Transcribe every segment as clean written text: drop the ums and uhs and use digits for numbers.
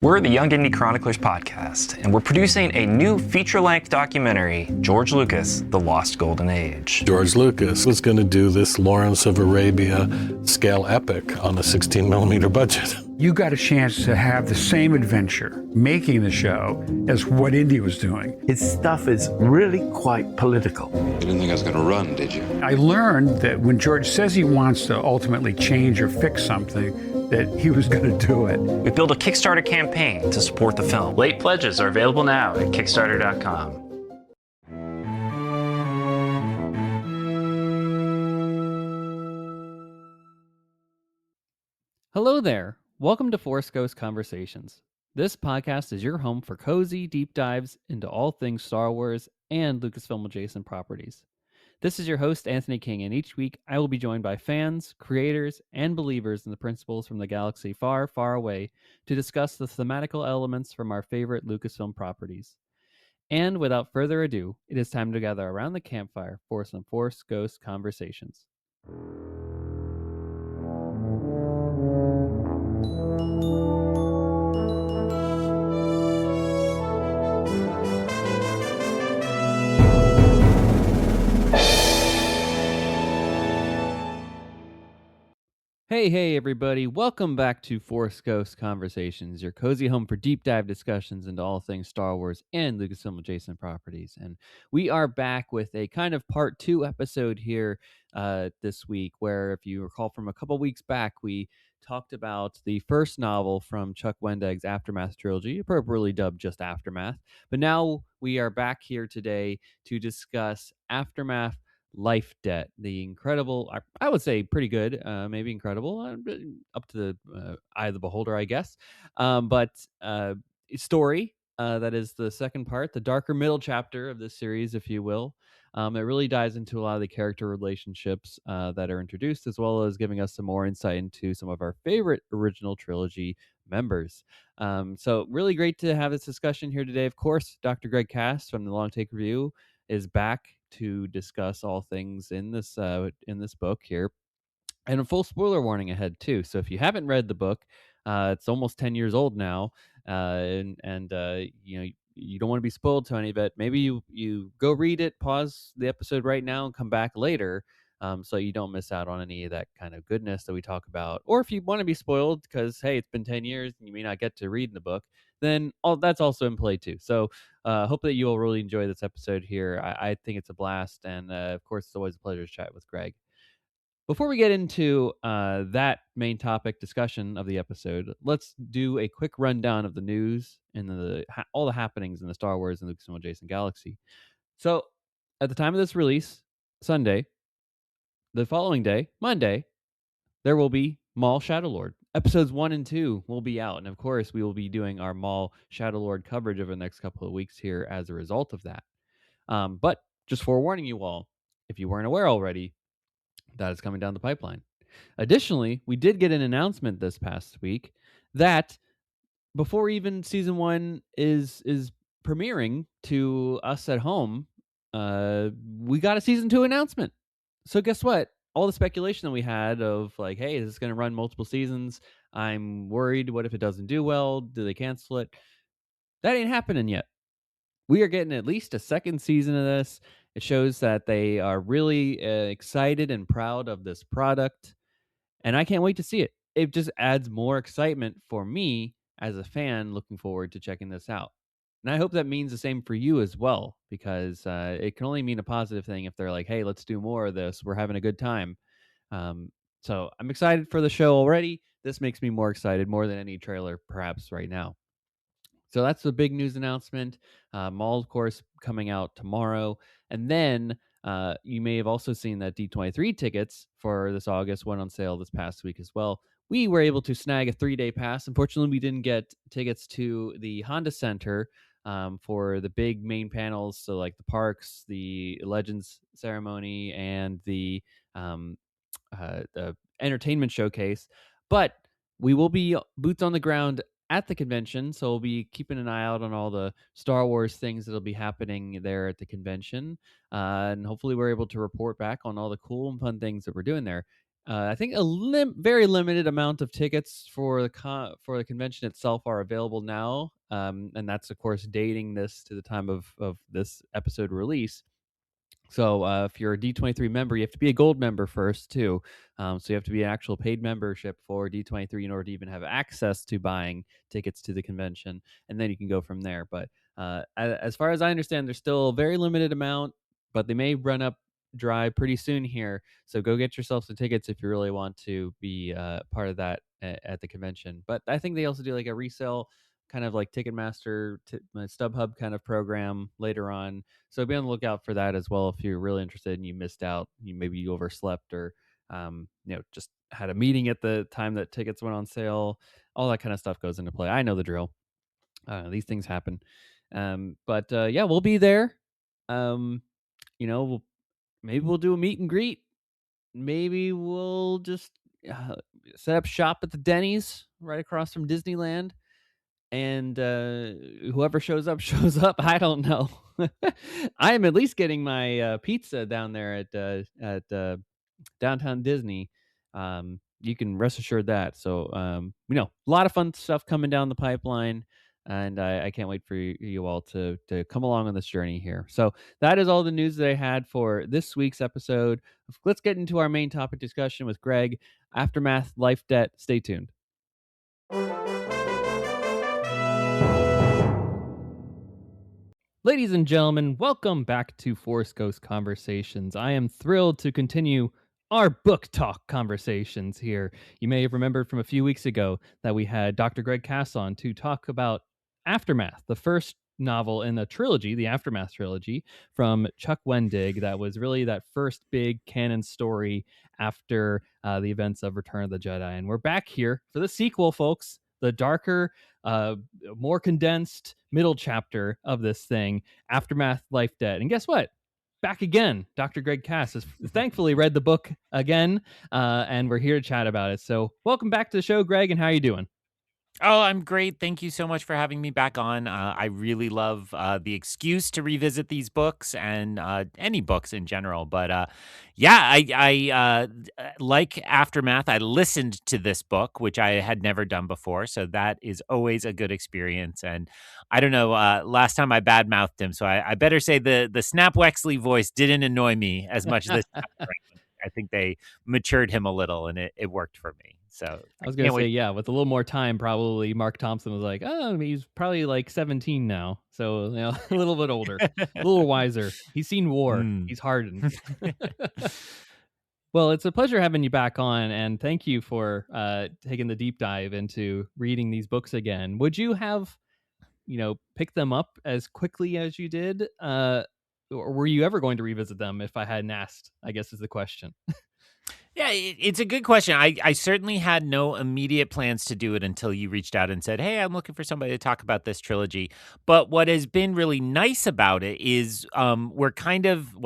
We're the Young Indie Chroniclers podcast, and we're producing a new feature-length documentary, George Lucas, The Lost Golden Age. George Lucas was going to do this Lawrence of Arabia scale epic on a 16-millimeter budget. You got a chance to have the same adventure making the show as what Indy was doing. His stuff is really quite political. You didn't think I was going to run, did you? I learned that when George says he wants to ultimately change or fix something, that he was going to do it. We built a Kickstarter campaign to support the film. Late pledges are available now at Kickstarter.com. Hello there. Welcome to Force Ghost Conversations. This podcast is your home for cozy deep dives into all things Star Wars and Lucasfilm adjacent properties. This is your host, Anthony King, and each week I will be joined by fans, creators, and believers in the principles from the galaxy far, far away to discuss the thematical elements from our favorite Lucasfilm properties. And without further ado, it is time to gather around the campfire for some Force Ghost Conversations. Hey, everybody. Welcome back to Force Ghost Conversations, your cozy home for deep dive discussions into all things Star Wars and Lucasfilm adjacent properties. And we are back with a kind of part 2 episode here this week, where if you recall from a couple weeks back, we talked about the first novel from Chuck Wendig's Aftermath trilogy, appropriately dubbed just Aftermath. But now we are back here today to discuss Aftermath Life Debt, the incredible, I would say pretty good, maybe incredible, up to the eye of the beholder, I guess. But story, that is the second part, the darker middle chapter of this series, if you will. It really dives into a lot of the character relationships that are introduced, as well as giving us some more insight into some of our favorite original trilogy members. So really great to have this discussion here today. Of course, Dr. Greg Cass from the Long Take Review is back to discuss all things in this book here, and a full spoiler warning ahead too. So if you haven't read the book, it's almost 10 years old now, and you know, you don't want to be spoiled to any of it. Maybe you go read it, pause the episode right now, and come back later, so you don't miss out on any of that kind of goodness that we talk about. Or if you want to be spoiled because, hey, it's been 10 years and you may not get to read in the book, then that's also in play too. So hope that you will really enjoy this episode here. I think it's a blast, and of course, it's always a pleasure to chat with Greg. Before we get into that main topic discussion of the episode, let's do a quick rundown of the news and all the happenings in the Star Wars and Lucasfilm adjacent galaxy. So, at the time of this release, Sunday, the following day, Monday, there will be Maul Shadowlord. Episodes 1 and 2 will be out, and of course, we will be doing our Maul Shadowlord coverage over the next couple of weeks here as a result of that. But just forewarning you all, if you weren't aware already, that is coming down the pipeline. Additionally, we did get an announcement this past week that before even season 1 is premiering to us at home, we got a season 2 announcement. So guess what? All the speculation that we had of like, hey, is this going to run multiple seasons? I'm worried. What if it doesn't do well? Do they cancel it? That ain't happening yet. We are getting at least a second season of this. It shows that they are really excited and proud of this product, and I can't wait to see it. It just adds more excitement for me as a fan looking forward to checking this out. And I hope that means the same for you as well, because it can only mean a positive thing if they're like, hey, let's do more of this. We're having a good time. So I'm excited for the show already. This makes me more excited, more than any trailer perhaps right now. So that's the big news announcement. Maul, of course, coming out tomorrow. And then you may have also seen that D23 tickets for this August went on sale this past week as well. We were able to snag a 3-day pass. Unfortunately, we didn't get tickets to the Honda Center for the big main panels. So like the parks, the Legends ceremony, and the entertainment showcase. But we will be boots on the ground at the convention, so we'll be keeping an eye out on all the Star Wars things that'll be happening there at the convention, and hopefully we're able to report back on all the cool and fun things that we're doing there. I think a very limited amount of tickets for the convention itself are available now, and that's of course dating this to the time of this episode release. So if you're a D23 member, you have to be a gold member first too. So you have to be an actual paid membership for D23 in order to even have access to buying tickets to the convention, and then you can go from there. But as far as I understand, there's still a very limited amount, but they may run up dry pretty soon here. So go get yourself some tickets if you really want to be part of that at the convention. But I think they also do like a resale kind of like Ticketmaster, StubHub kind of program later on, so be on the lookout for that as well if you're really interested and you missed out. Maybe you overslept or just had a meeting at the time that tickets went on sale. All that kind of stuff goes into play. I know the drill. These things happen. But yeah, we'll be there. We'll, maybe we'll do a meet and greet. Maybe we'll just uh, set up shop at the Denny's right across from Disneyland, and whoever shows up shows up. I don't know. I am at least getting my pizza down there at downtown Disney. You can rest assured that. So a lot of fun stuff coming down the pipeline, and I can't wait for you all to come along on this journey here. So that is all the news that I had for this week's episode. Let's get into our main topic discussion with Greg. Aftermath, life debt. Stay tuned. Ladies and gentlemen, welcome back to Force Ghost Conversations. I am thrilled to continue our book talk conversations here. You may have remembered from a few weeks ago that we had Dr. Greg Cass on to talk about Aftermath, the first novel in the trilogy, the Aftermath trilogy from Chuck Wendig. That was really that first big canon story after the events of Return of the Jedi. And we're back here for the sequel, folks. The darker, more condensed middle chapter of this thing, Aftermath, Life Debt. And guess what? Back again. Dr. Greg Cass has thankfully read the book again, and we're here to chat about it. So welcome back to the show, Greg, and how are you doing? Oh, I'm great. Thank you so much for having me back on. I really love the excuse to revisit these books and any books in general. But yeah, I like Aftermath. I listened to this book, which I had never done before. So that is always a good experience. And I don't know, last time I badmouthed him. So I better say the Snap Wexley voice didn't annoy me as much this time. I think they matured him a little and it worked for me. So I was going to say, yeah, with a little more time, probably Mark Thompson was like, oh, he's probably like 17 now. So, a little bit older, a little wiser. He's seen war. He's hardened. Well, it's a pleasure having you back on. And thank you for taking the deep dive into reading these books again. Would you have, picked them up as quickly as you did? Or were you ever going to revisit them if I hadn't asked, I guess is the question. Yeah, it's a good question. I certainly had no immediate plans to do it until you reached out and said, hey, I'm looking for somebody to talk about this trilogy. But what has been really nice about it is we're kind of,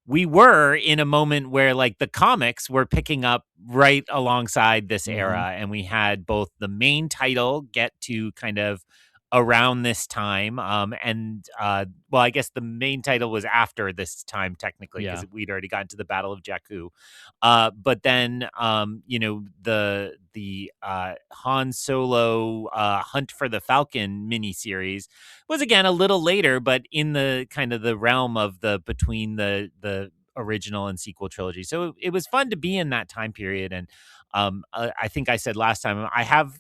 we were in a moment where like the comics were picking up right alongside this era. And we had both the main title get to kind of around this time. I guess the main title was after this time, technically, because we'd already gotten to the Battle of Jakku. But then, the Han Solo Hunt for the Falcon miniseries was again a little later, but in the kind of the realm of between the original and sequel trilogy. So it was fun to be in that time period. And I think I said last time, I have,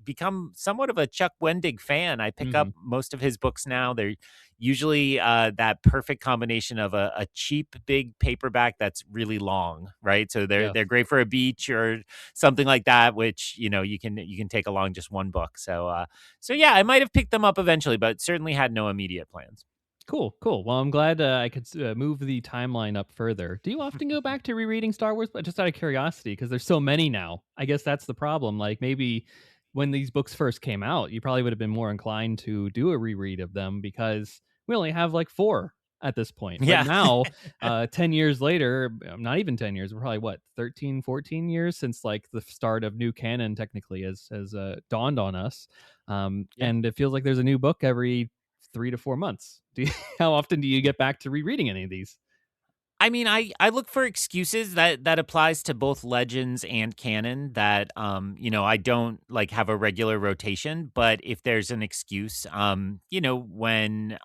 become somewhat of a Chuck Wendig fan. I pick up most of his books now. They're usually that perfect combination of a cheap, big paperback that's really long, right? So they're great for a beach or something like that, which, you can take along just one book. So yeah, I might have picked them up eventually, but certainly had no immediate plans. Cool. Well, I'm glad I could move the timeline up further. Do you often go back to rereading Star Wars? But just out of curiosity, because there's so many now. I guess that's the problem. Like maybe when these books first came out, you probably would have been more inclined to do a reread of them because we only have like 4 at this point. But now, 10 years later, not even 10 years, we're probably 13, 14 years since like the start of new canon technically has dawned on us. And it feels like there's a new book every 3 to 4 months. How often do you get back to rereading any of these? I mean, I look for excuses that applies to both Legends and canon that I don't like have a regular rotation, but if there's an excuse, when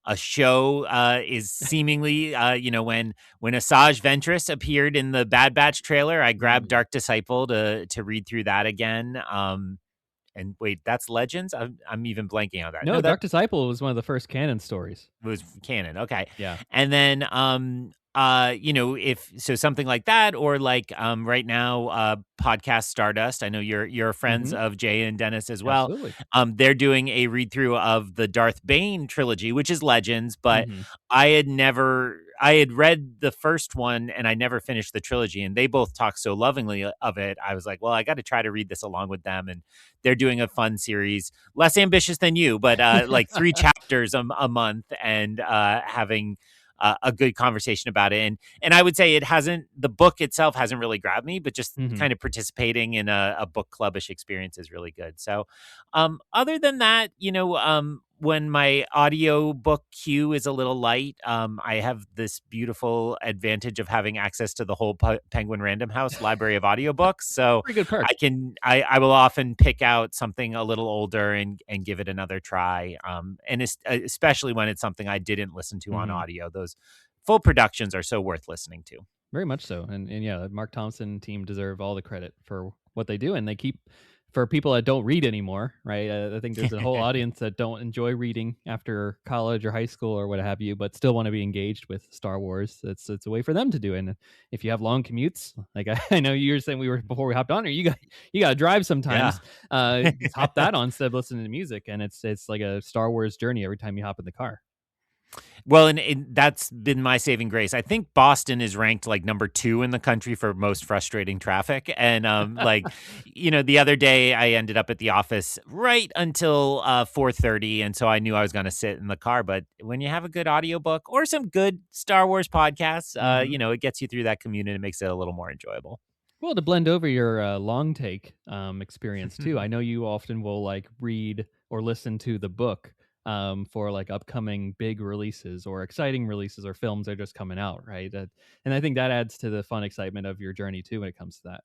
a show is seemingly when Asajj Ventress appeared in the Bad Batch trailer, I grabbed Dark Disciple to read through that again. And wait, that's Legends? I'm even blanking on that. No, No, that Dark Disciple was one of the first canon stories. was canon. Okay. Yeah. And then if so something like that, or like right now podcast Stardust. I know you're friends of Jay and Dennis as well. Absolutely. They're doing a read through of the Darth Bane trilogy, which is Legends, but Mhm. I had read the first one and I never finished the trilogy, and they both talk so lovingly of it. I was like, well, I got to try to read this along with them, and they're doing a fun series, less ambitious than you, but like 3 chapters a month, and having a good conversation about it. And I would say the book itself hasn't really grabbed me, but just kind of participating in a book clubbish experience is really good. So other than that, when my audio book queue is a little light, I have this beautiful advantage of having access to the whole Penguin Random House library of audiobooks. So Pretty good perk. I will often pick out something a little older and give it another try. And especially when it's something I didn't listen to on audio, those full productions are so worth listening to. Very much so. And yeah, Mark Thompson team deserve all the credit for what they do. And they keep, for people that don't read anymore, right? I think there's a whole audience that don't enjoy reading after college or high school or what have you, but still want to be engaged with Star Wars. It's a way for them to do it. And if you have long commutes, like I know you were saying before we hopped on, or you got to drive sometimes. Just hop that on instead of listening to music, and it's like a Star Wars journey every time you hop in the car. Well, and that's been my saving grace. I think Boston is ranked like number 2 in the country for most frustrating traffic. And the other day I ended up at the office right until 4:30, and so I knew I was going to sit in the car. But when you have a good audiobook or some good Star Wars podcasts, it gets you through that commute and it makes it a little more enjoyable. Well, to blend over your long take experience too, I know you often will like read or listen to the book for like upcoming big releases or exciting releases or films that are just coming out, right? And I think that adds to the fun excitement of your journey too when it comes to that.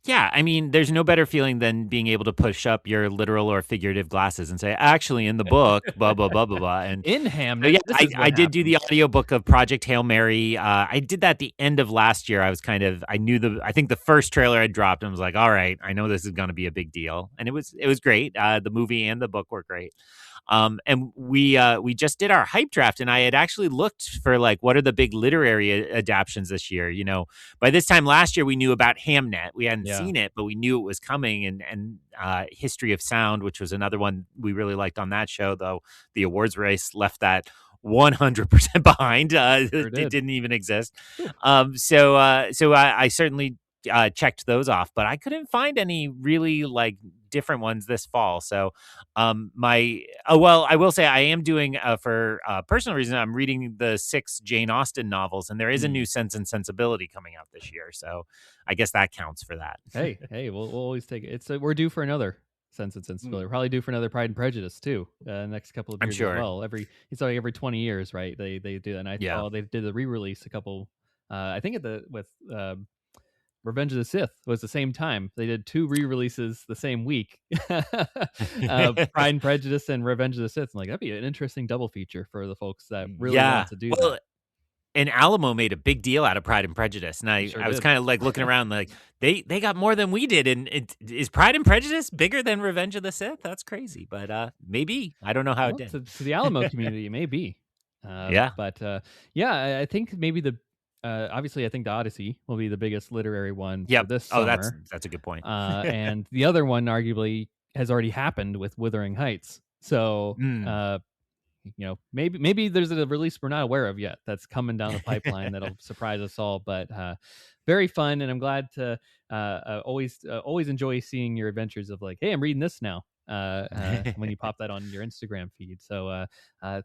Yeah, I mean, there's no better feeling than being able to push up your literal or figurative glasses and say, actually, in the book, blah, blah, blah, blah, blah. And in so, Hamnet, yeah, this is what I did do the happens. audiobook of Project Hail Mary. I did that at the end of last year. I think the first trailer had dropped and was like, all right, I know this is going to be a big deal. And it was great. The movie and the book were great. And we just did our hype draft, and I had actually looked for like what are the big literary adaptions this year. By this time last year, we knew about Hamnet. We hadn't seen it, but we knew it was coming. And History of Sound, which was another one we really liked on that show, though the awards race left that 100% behind. It didn't even exist. So I certainly checked those off, but I couldn't find any really like different ones this fall. So I will say I am doing for personal reasons, I'm reading the 6 Jane Austen novels, and there is a new Sense and Sensibility coming out this year. So I guess that counts for that. Hey, we'll always take it. We're due for another Sense and Sensibility. We're probably due for another Pride and Prejudice too. Next couple of years, I'm sure. as well. It's like every 20 years, right? They do that. And I saw they did a re-release a couple. I think with Revenge of the Sith was the same time. They did 2 re-releases the same week. Pride and Prejudice and Revenge of the Sith. I'm like, that'd be an interesting double feature for the folks that really want to do that. And Alamo made a big deal out of Pride and Prejudice, and I was kind of like looking around, like they got more than we did. And is Pride and Prejudice bigger than Revenge of the Sith? That's crazy, but maybe I don't know how it did. To the Alamo community, it may be. But I think maybe obviously, I think the Odyssey will be the biggest literary one for this summer. That's a good point. And the other one arguably has already happened with Wuthering Heights. So, maybe there's a release we're not aware of yet that's coming down the pipeline that'll surprise us all. But very fun, and I'm glad to always enjoy seeing your adventures of like, hey, I'm reading this now. When you pop that on your Instagram feed. So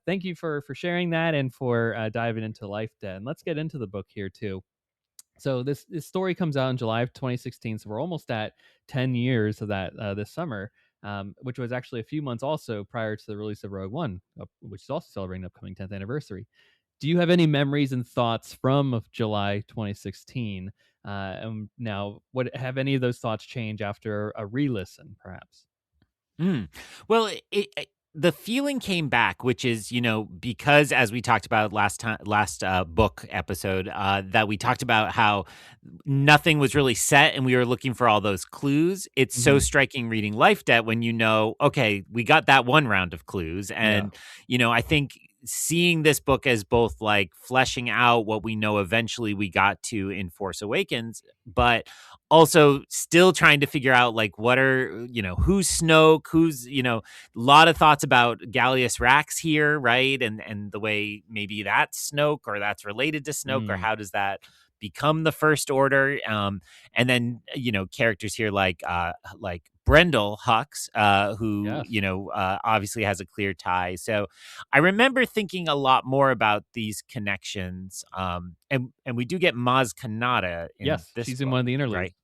thank you for sharing that and for diving into Life Debt. And let's get into the book here too. So this story comes out in July of 2016. So we're almost at 10 years of that this summer, which was actually a few months also prior to the release of Rogue One, which is also celebrating the upcoming 10th anniversary. do you have any memories and thoughts from July 2016? And now, what have any of those thoughts changed after a re-listen, perhaps? Mm. Well, the feeling came back, which is, because as we talked about last book episode, that we talked about how nothing was really set and we were looking for all those clues. It's so striking reading Life Debt when okay, we got that one round of clues. And, I think seeing this book as both like fleshing out what we know eventually we got to in Force Awakens, but also still trying to figure out like who's Snoke, who's, a lot of thoughts about Gallius Rax here, right? And the way maybe that's Snoke or that's related to Snoke, or how does that become the First Order? And then, characters here like Brendel Hux, who, Yes. obviously has a clear tie. So I remember thinking a lot more about these connections. And we do get Maz Kanata in Yes, this she's book, in one of the interludes. right?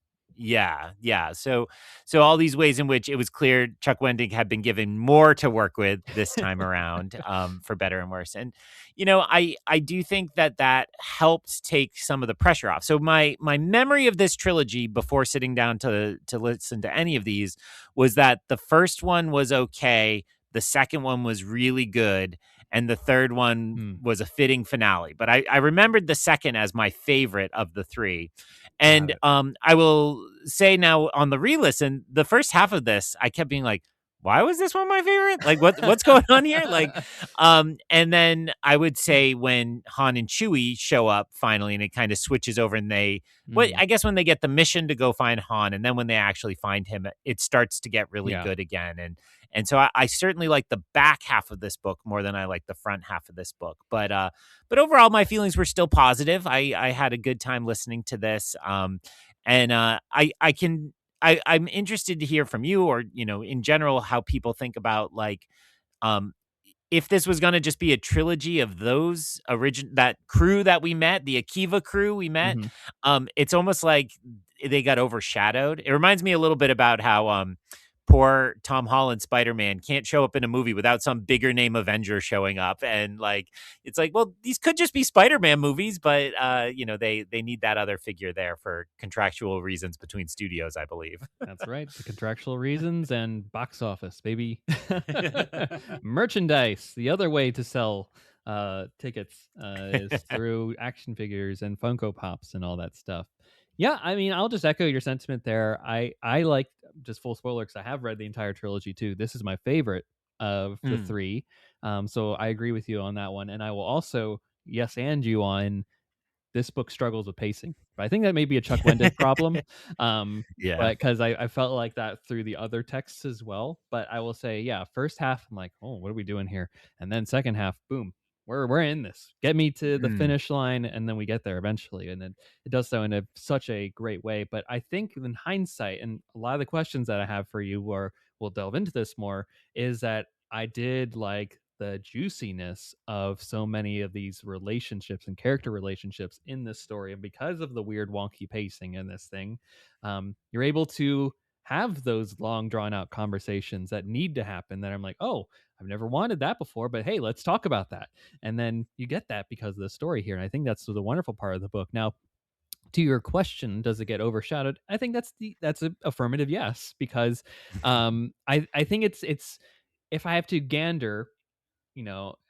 Yeah. So all these ways in which it was clear Chuck Wendig had been given more to work with this time around, for better and worse. And I do think that helped take some of the pressure off. So my memory of this trilogy before sitting down to listen to any of these was that the first one was okay, the second one was really good, and the third one was a fitting finale. But I remembered the second as my favorite of the three. And I will say now on the re-listen, the first half of this, I kept being like, why was this one my favorite? Like what's going on here? Like, and then I would say when Han and Chewie show up finally, and it kind of switches over, and I guess when they get the mission to go find Han, and then when they actually find him, it starts to get really good again. And so I certainly like the back half of this book more than I like the front half of this book. But overall, my feelings were still positive. I had a good time listening to this. And I'm interested to hear from you, or in general, how people think about like if this was going to just be a trilogy of those that crew that we met, the Akiva crew we met. It's almost like they got overshadowed. It reminds me a little bit about how poor Tom Holland Spider-Man can't show up in a movie without some bigger name Avenger showing up. And like, it's like, well, these could just be Spider-Man movies, but they need that other figure there for contractual reasons between studios, I believe. That's right. The contractual reasons and box office, baby. Merchandise. The other way to sell tickets is through action figures and Funko Pops and all that stuff. Yeah, I mean, I'll just echo your sentiment there. I like, just full spoiler, because I have read the entire trilogy too. This is my favorite of the three. So I agree with you on that one. And I will also and you on this book struggles with pacing. But I think that may be a Chuck Wendig problem. Yeah. But because I felt like that through the other texts as well. But I will say, yeah, first half, I'm like, oh, what are we doing here? And then second half, boom, we're in this. Get me to the finish line, and then we get there eventually. And then it does so in such a great way. But I think in hindsight, and a lot of the questions that I have for you, or we'll delve into this more, is that I did like the juiciness of so many of these relationships and character relationships in this story. And because of the weird wonky pacing in this thing, you're able to have those long drawn out conversations that need to happen, that I'm like, oh, I've never wanted that before, but hey, let's talk about that. And then you get that because of the story here. And I think that's the wonderful part of the book. Now, to your question, does it get overshadowed? I think that's an affirmative yes, because I think it's if I have to gander,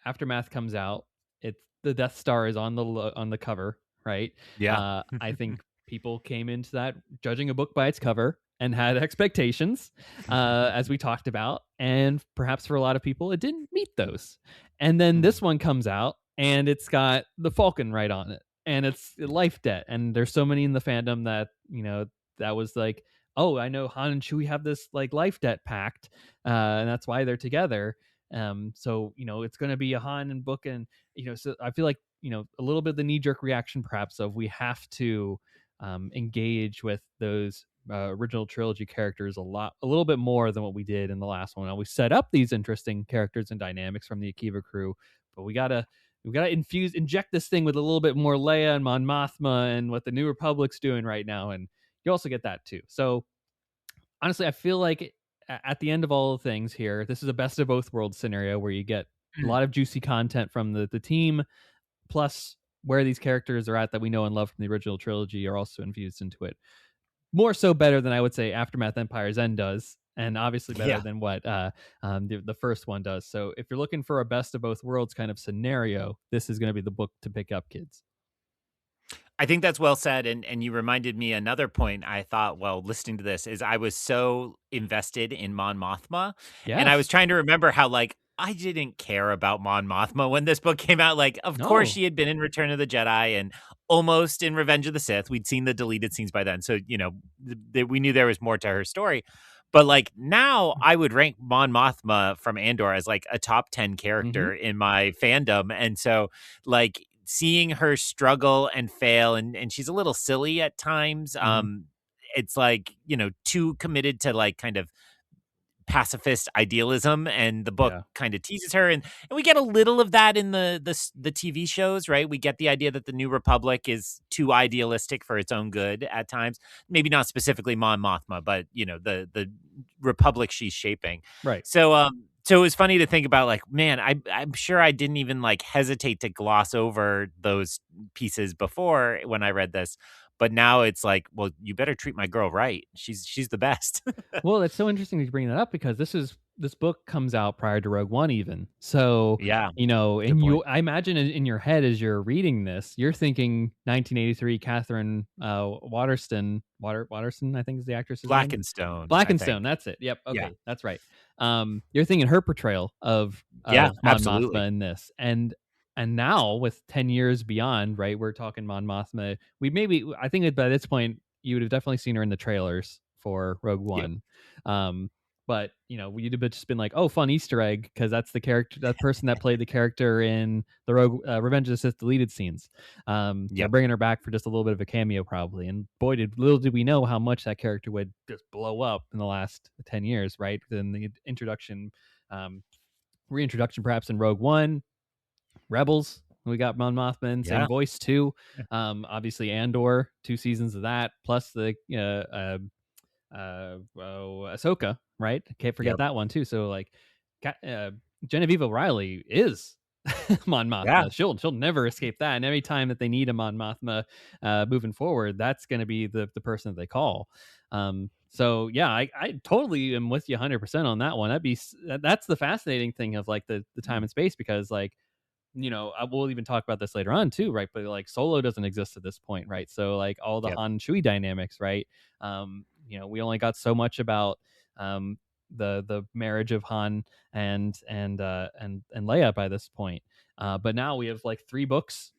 Aftermath comes out, it's the Death Star is on the cover, right? Yeah. I think people came into that judging a book by its cover and had expectations, as we talked about, and perhaps for a lot of people it didn't meet those. And then this one comes out and it's got the Falcon right on it, and it's Life Debt, and there's so many in the fandom that that was like, oh, I know Han and Chewie have this like life debt pact, and that's why they're together. So it's going to be a Han and book, and so I feel like a little bit of the knee-jerk reaction perhaps of we have to engage with those original trilogy characters a little bit more than what we did in the last one. Now, we set up these interesting characters and dynamics from the Akiva crew, but we gotta inject this thing with a little bit more Leia and Mon Mothma and what the New Republic's doing right now, and you also get that too. So honestly, I feel like at the end of all the things here, this is a best of both worlds scenario where you get a lot of juicy content from the team, plus where these characters are at that we know and love from the original trilogy are also infused into it. More so better than I would say Aftermath Empire's End does, and obviously better Yeah. than what the first one does. So if you're looking for a best of both worlds kind of scenario, this is going to be the book to pick up, kids. I think that's well said, and you reminded me another point I thought while listening to this is I was so invested in Mon Mothma, and I was Yes. trying to remember how, like, I didn't care about Mon Mothma when this book came out. Like, of course, No. she had been in Return of the Jedi and almost in Revenge of the Sith. We'd seen the deleted scenes by then, so, you know, we knew there was more to her story. But, like, now I would rank Mon Mothma from Andor as, like, a top 10 Mm-hmm. character in my fandom, and so, like, seeing her struggle and fail, and she's a little silly at times. Mm-hmm. It's like, you know, too committed to like kind of pacifist idealism, and the book Yeah. kind of teases her, and we get a little of that in the TV shows, right? We get the idea that the New Republic is too idealistic for its own good at times. Maybe not specifically Mon Mothma, but you know, the Republic she's shaping. Right. So it was funny to think about, like, man, I'm sure I didn't even like hesitate to gloss over those pieces before when I read this. But now it's like, well, you better treat my girl right. She's the best. Well, it's so interesting to bring that up because this book comes out prior to Rogue One, even. So, Yeah, you know, good and point. I imagine in your head as you're reading this, you're thinking 1983 Catherine Waterston, I think is the actress's Black name. and Stone, I Blackenstone, think. that's it. Yep. Yeah. Okay, that's right. You're thinking her portrayal of Yeah, Mon absolutely. Mothma in this, and now with 10 years beyond, right? We're talking Mon Mothma. I think that by this point you would have definitely seen her in the trailers for Rogue Yep. One. But you know, you'd have just been like, "Oh, fun Easter egg," because that's the character, that person that played the character in the Rogue Revenge of the Sith deleted scenes. They're Yep. bringing her back for just a little bit of a cameo, probably. And boy, little did we know how much that character would just blow up in the last 10 years, right? Then the introduction, reintroduction, perhaps in Rogue One, Rebels. We got Mon Mothma, same Yeah. voice too. Obviously Andor, 2 seasons of that, plus the Ahsoka, right? Can't forget Yep. that one too. So like, Genevieve O'Reilly is Mon Yeah. Mothma. She'll never escape that. And every time that they need a Mon Mothma moving forward, that's going to be the person that they call. So yeah, I totally am with you 100% on that one. That's the fascinating thing of like the time and space, because like, you know, I will even talk about this later on too, right? But like Solo doesn't exist at this point, right? So like all the Yep. Han Chewie dynamics, right? You know, we only got so much about the marriage of Han and Leia by this point. But now we have like 3 books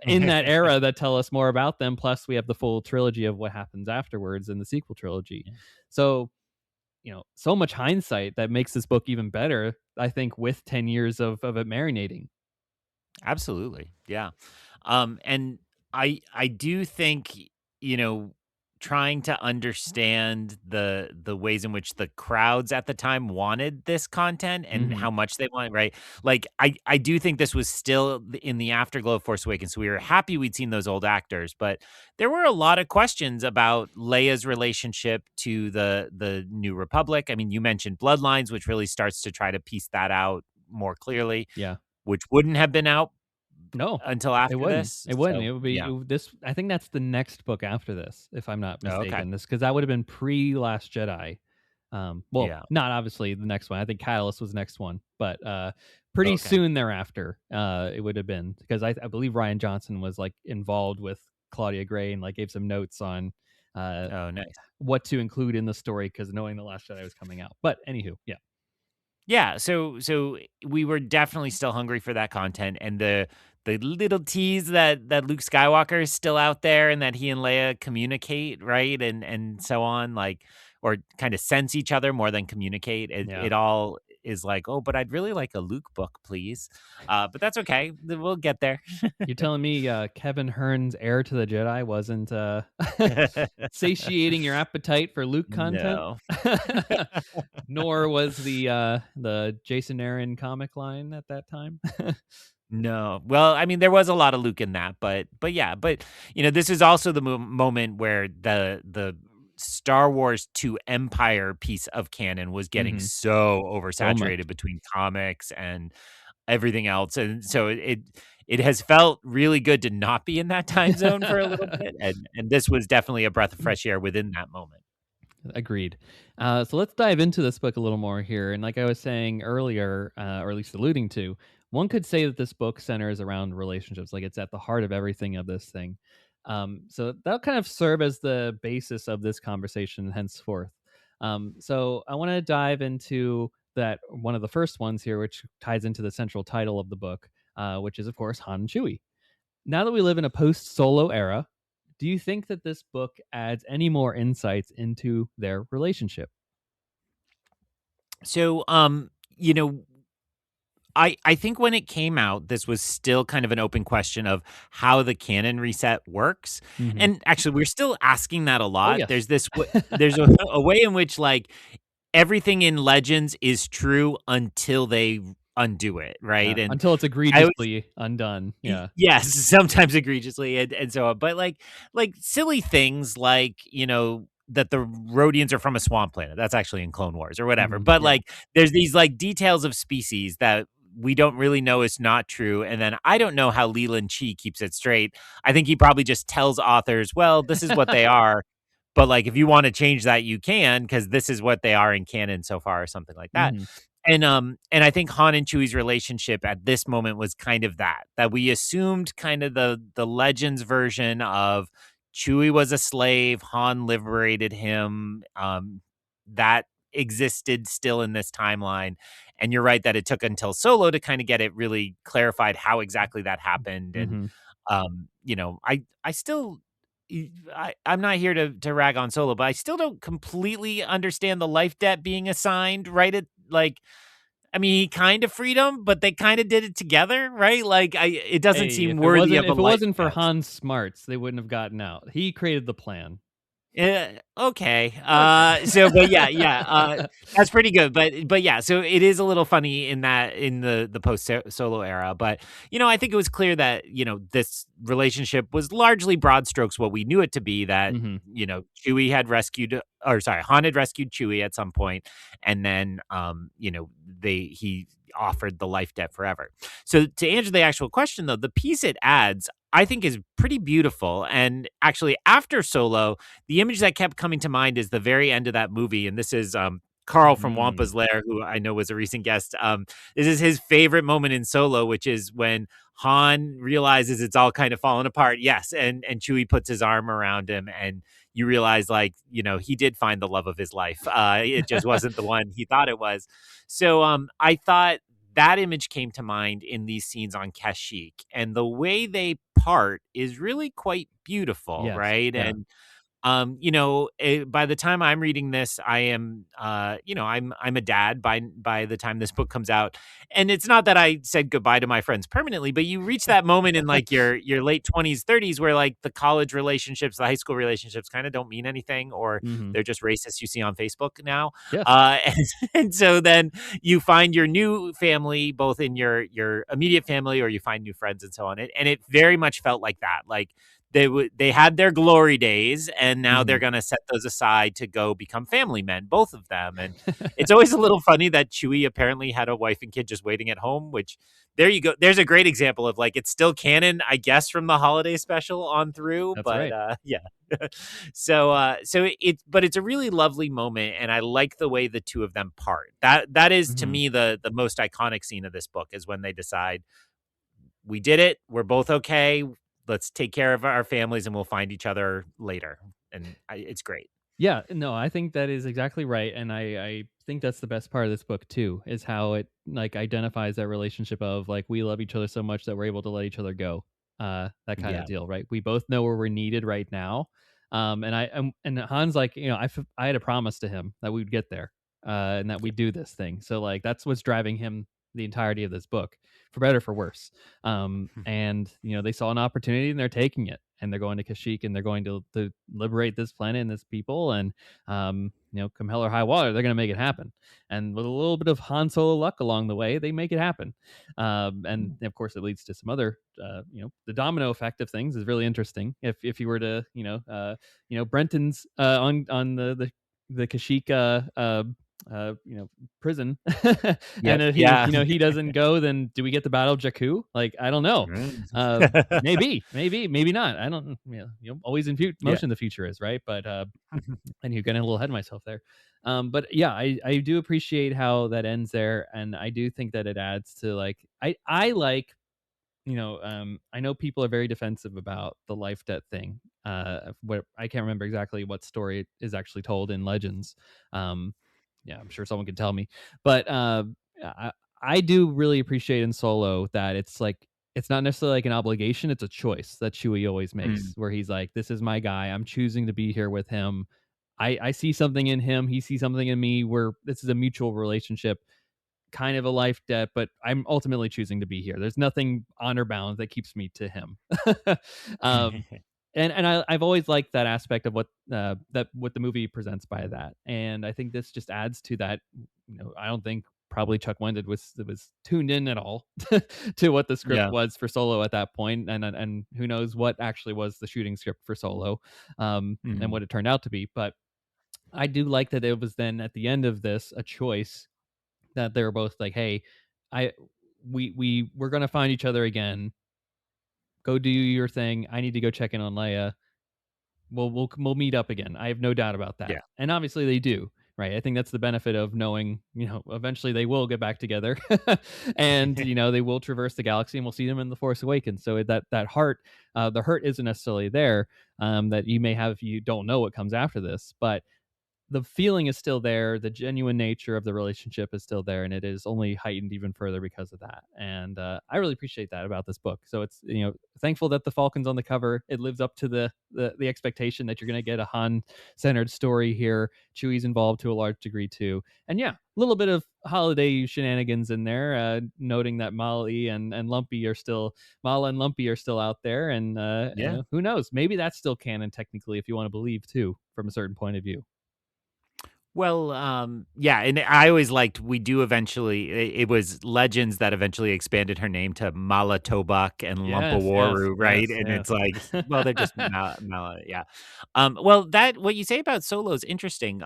in that era that tell us more about them. Plus, we have the full trilogy of what happens afterwards in the sequel trilogy. Yeah. So, you know, so much hindsight that makes this book even better, I think, with 10 years of it marinating. Absolutely. Yeah. And I do think, you know, trying to understand the ways in which the crowds at the time wanted this content and Mhm. how much they want, right? Like I do think this was still in the afterglow of Force Awakens. So we were happy we'd seen those old actors, but there were a lot of questions about Leia's relationship to the New Republic. I mean, you mentioned Bloodlines, which really starts to try to piece that out more clearly, Yeah. which wouldn't have been out No, until it after wouldn't. this. It wouldn't. So, It would be yeah. this. I think that's the next book after this, if I'm not Oh, okay. mistaken. This, because that would have been pre Last Jedi. Well, Yeah. not obviously the next one. I think Catalyst was the next one, but pretty Okay. soon thereafter, it would have been, because I believe Ryan Johnson was like involved with Claudia Gray and like gave some notes on Oh, nice. what to include in the story, because knowing the Last Jedi was coming out. But anywho, yeah. Yeah, so we were definitely still hungry for that content, and the little tease that Luke Skywalker is still out there and that he and Leia communicate, right? And so on, like, or kind of sense each other more than communicate. Yeah. It all is like, oh, but I'd really like a Luke book, please. But that's okay. We'll get there. You're telling me Kevin Hearn's Heir to the Jedi wasn't satiating your appetite for Luke content? No. Nor was the Jason Aaron comic line at that time. No. Well, I mean, there was a lot of Luke in that, but yeah, but you know, this is also the moment where the Star Wars to Empire piece of canon was getting Mhm. so So much. oversaturated between comics and everything else, and so it has felt really good to not be in that time zone for a little bit, and this was definitely a breath of fresh air within that moment. Agreed. So let's dive into this book a little more here. And like I was saying earlier, or at least alluding to, one could say that this book centers around relationships, like it's at the heart of everything of this thing. So that'll kind of serve as the basis of this conversation henceforth. So I want to dive into that one of the first ones here, which ties into the central title of the book, which is, of course, Han and Chewie. Now that we live in a post Solo era, do you think that this book adds any more insights into their relationship? So, you know, I think when it came out, this was still kind of an open question of how the canon reset works. Mhm. And actually, we're still asking that a Oh, lot. yes. There's this there's a way in which like everything in Legends is true until they undo it, right? And Until it's I always egregiously undone. Yeah. yes, sometimes egregiously and so on. But like silly things like, that the Rhodians are from a swamp planet. That's actually in Clone Wars or whatever. Mhm. But Yeah. like there's these like details of species that we don't really know is not true. And then I don't know how Leland Chi keeps it straight. I think he probably just tells authors, well, this is what they are. But like if you want to change that, you can, because this is what they are in canon so far, or something like that. Mhm. And I think Han and Chewie's relationship at this moment was kind of that we assumed kind of the Legends version of Chewie was a slave, Han liberated him, that existed still in this timeline. And you're right that it took until Solo to kind of get it really clarified how exactly that happened. And Mhm. I still I'm not here to rag on Solo, but I still don't completely understand the life debt being assigned, right? I mean, he kind of freed him, but they kind of did it together, right? Like it doesn't Hey, seem worthy of a if it life wasn't for debt. Han's smarts, they wouldn't have gotten out. He created the plan. Okay. Okay. But yeah. That's pretty good. But yeah. So it is a little funny in the post Solo era. But I think it was clear that this relationship was largely broad strokes what we knew it to be. That Mhm. Chewie had rescued, or sorry, Han had rescued Chewie at some point, and then he offered the life debt forever. So to answer the actual question, though, the piece it adds, I think, is pretty beautiful. And actually, after Solo, the image that kept coming to mind is the very end of that movie, and this is Carl from Mm. Wampa's Lair, who I know was a recent guest. This is his favorite moment in Solo, which is when Han realizes it's all kind of falling apart. Yes, and Chewie puts his arm around him, and you realize, like, he did find the love of his life. It just wasn't the one he thought it was. So I thought that image came to mind in these scenes on Kashyyyk, and the way they part is really quite beautiful, Yes. right? Yeah. And by the time I'm reading this, I am, I'm a dad by the time this book comes out, and it's not that I said goodbye to my friends permanently, but you reach that moment in like your late 20s, 30s, where like the college relationships, the high school relationships, kind of don't mean anything, or Mhm. they're just racists you see on Facebook now, Yes. and so then you find your new family, both in your immediate family, or you find new friends and so on. And it very much felt like that, like they had their glory days, and now they're Mhm. gonna set those aside to go become family men, both of them. And it's always a little funny that Chewie apparently had a wife and kid just waiting at home, which there you go. There's a great example of like it's still canon, I guess, from the holiday special on through. That's But right. yeah. But it's a really lovely moment, and I like the way the two of them part. That is to Mhm. me the most iconic scene of this book, is when they decide, we did it. We're both okay. Let's take care of our families, and we'll find each other later. And it's great. Yeah, no, I think that is exactly right, and I think that's the best part of this book too, is how it like identifies that relationship of like we love each other so much that we're able to let each other go, that kind of Yeah. deal, right? We both know where we're needed right now, and Han's like, I had a promise to him that we'd get there, and that we'd do this thing, so like that's what's driving him the entirety of this book, for better for worse. And they saw an opportunity and they're taking it, and they're going to Kashyyyk and they're going to liberate this planet and this people, and come hell or high water, they're going to make it happen. And with a little bit of Han Solo luck along the way, they make it happen. And of course, it leads to some other, the domino effect of things is really interesting. If you were to, Brenton's on the Kashyyyk prison. Yep. And if Yeah. he doesn't go, then do we get the Battle of Jakku? Like, I don't know. Maybe not. I don't. Always in Yeah. motion the future is, right? But and you're getting a little ahead of myself there. But yeah, I do appreciate how that ends there, and I do think that it adds to like I like I know people are very defensive about the life debt thing. What I can't remember exactly what story is actually told in Legends. Um, yeah, I'm sure someone can tell me. But I, I do really appreciate in Solo that it's like it's not necessarily like an obligation; it's a choice that Chewie always makes, Mm. where he's like, "This is my guy. I'm choosing to be here with him. I see something in him. He sees something in me. Where this is a mutual relationship." Kind of a life debt, but I'm ultimately choosing to be here. There's nothing honor bound that keeps me to him. um, and I've always liked that aspect of what what the movie presents by that, and I think this just adds to that. I don't think probably Chuck Wendig was tuned in at all to what the script Yeah. was for Solo at that point, and who knows what actually was the shooting script for Solo, and what it turned out to be. But I do like that it was then at the end of this a choice that they were both like, "Hey, I we're gonna find each other again. Go do your thing. I need to go check in on Leia. We'll meet up again. I have no doubt about that." Yeah. And obviously they do, right? I think that's the benefit of knowing, eventually they will get back together, and they will traverse the galaxy, and we'll see them in the Force Awakens. So that heart, the hurt isn't necessarily there. That you may have if you don't know what comes after this, but the feeling is still there. The genuine nature of the relationship is still there, and it is only heightened even further because of that. And I really appreciate that about this book. So it's thankful that the Falcon's on the cover. It lives up to the expectation that you're going to get a Han centered story here. Chewie's involved to a large degree too, and yeah, a little bit of holiday shenanigans in there. Noting that Mala and Lumpy are still out there, and Yeah. who knows? Maybe that's still canon technically, if you want to believe too, from a certain point of view. Well, yeah, and I always liked we do eventually it was Legends that eventually expanded her name to Mala Tobak and Lumpawaru, right? And it's like, well, they're just Mala, yeah. Well, that what you say about Solo is interesting.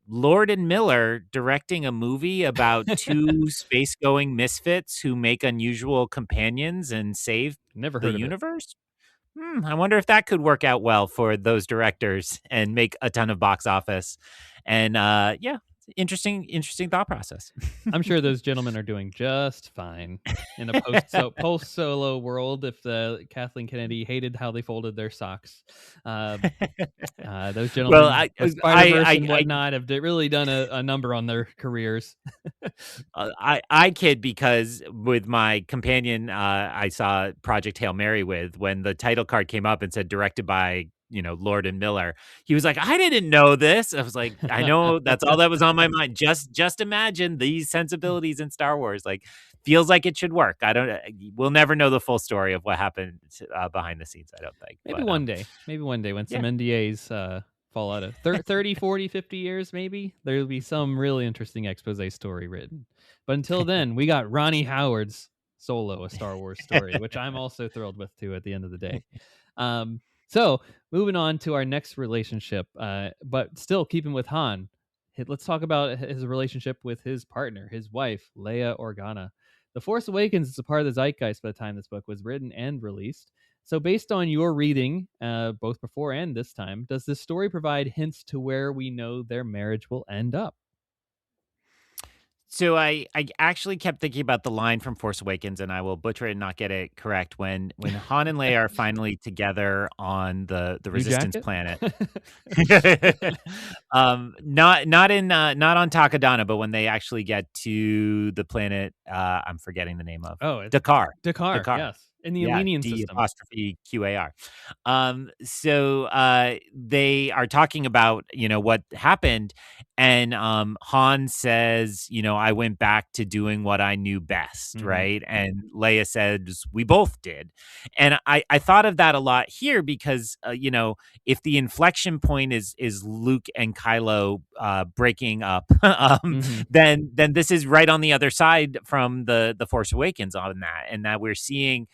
Lord and Miller directing a movie about two space-going misfits who make unusual companions and save Never the heard of it. universe? I wonder if that could work out well for those directors and make a ton of box office. And yeah, interesting thought process. I'm sure those gentlemen are doing just fine in a post Solo world. If Kathleen Kennedy hated how they folded their socks, those gentlemen, Well, with Spider-Verse and whatnot, have really done a number on their careers. I kid because with my companion, I saw Project Hail Mary with when the title card came up and said directed by Lord and Miller. He was like, I didn't know this. I was like, I know that's all that was on my mind. Just imagine these sensibilities in Star Wars. Like, feels like it should work. I don't. We'll never know the full story of what happened behind the scenes. I don't think. Maybe one day when some NDAs fall out of 30, 40, 50 years, maybe there'll be some really interesting expose story written. But until then, we got Ronnie Howard's Solo, a Star Wars story, which I'm also thrilled with too at the end of the day. So moving on to our next relationship, but still keeping with Han, let's talk about his relationship with his partner, his wife, Leia Organa. The Force Awakens is a part of the zeitgeist by the time this book was written and released. So based on your reading, both before and this time, does this story provide hints to where we know their marriage will end up? So I actually kept thinking about the line from Force Awakens, and I will butcher it and not get it correct. When Han and Leia are finally together on the Resistance planet, not on Takadana, but when they actually get to the planet, I'm forgetting the name of. Dakar. Dakar, yes, in the Elenian system. D''QAR. So they are talking about what happened, and Han says, I went back to doing what I knew best, right? And Leia says, we both did. And I thought of that a lot here because, if the inflection point is Luke and Kylo breaking up, then this is right on the other side from the Force Awakens on that, and that we're seeing,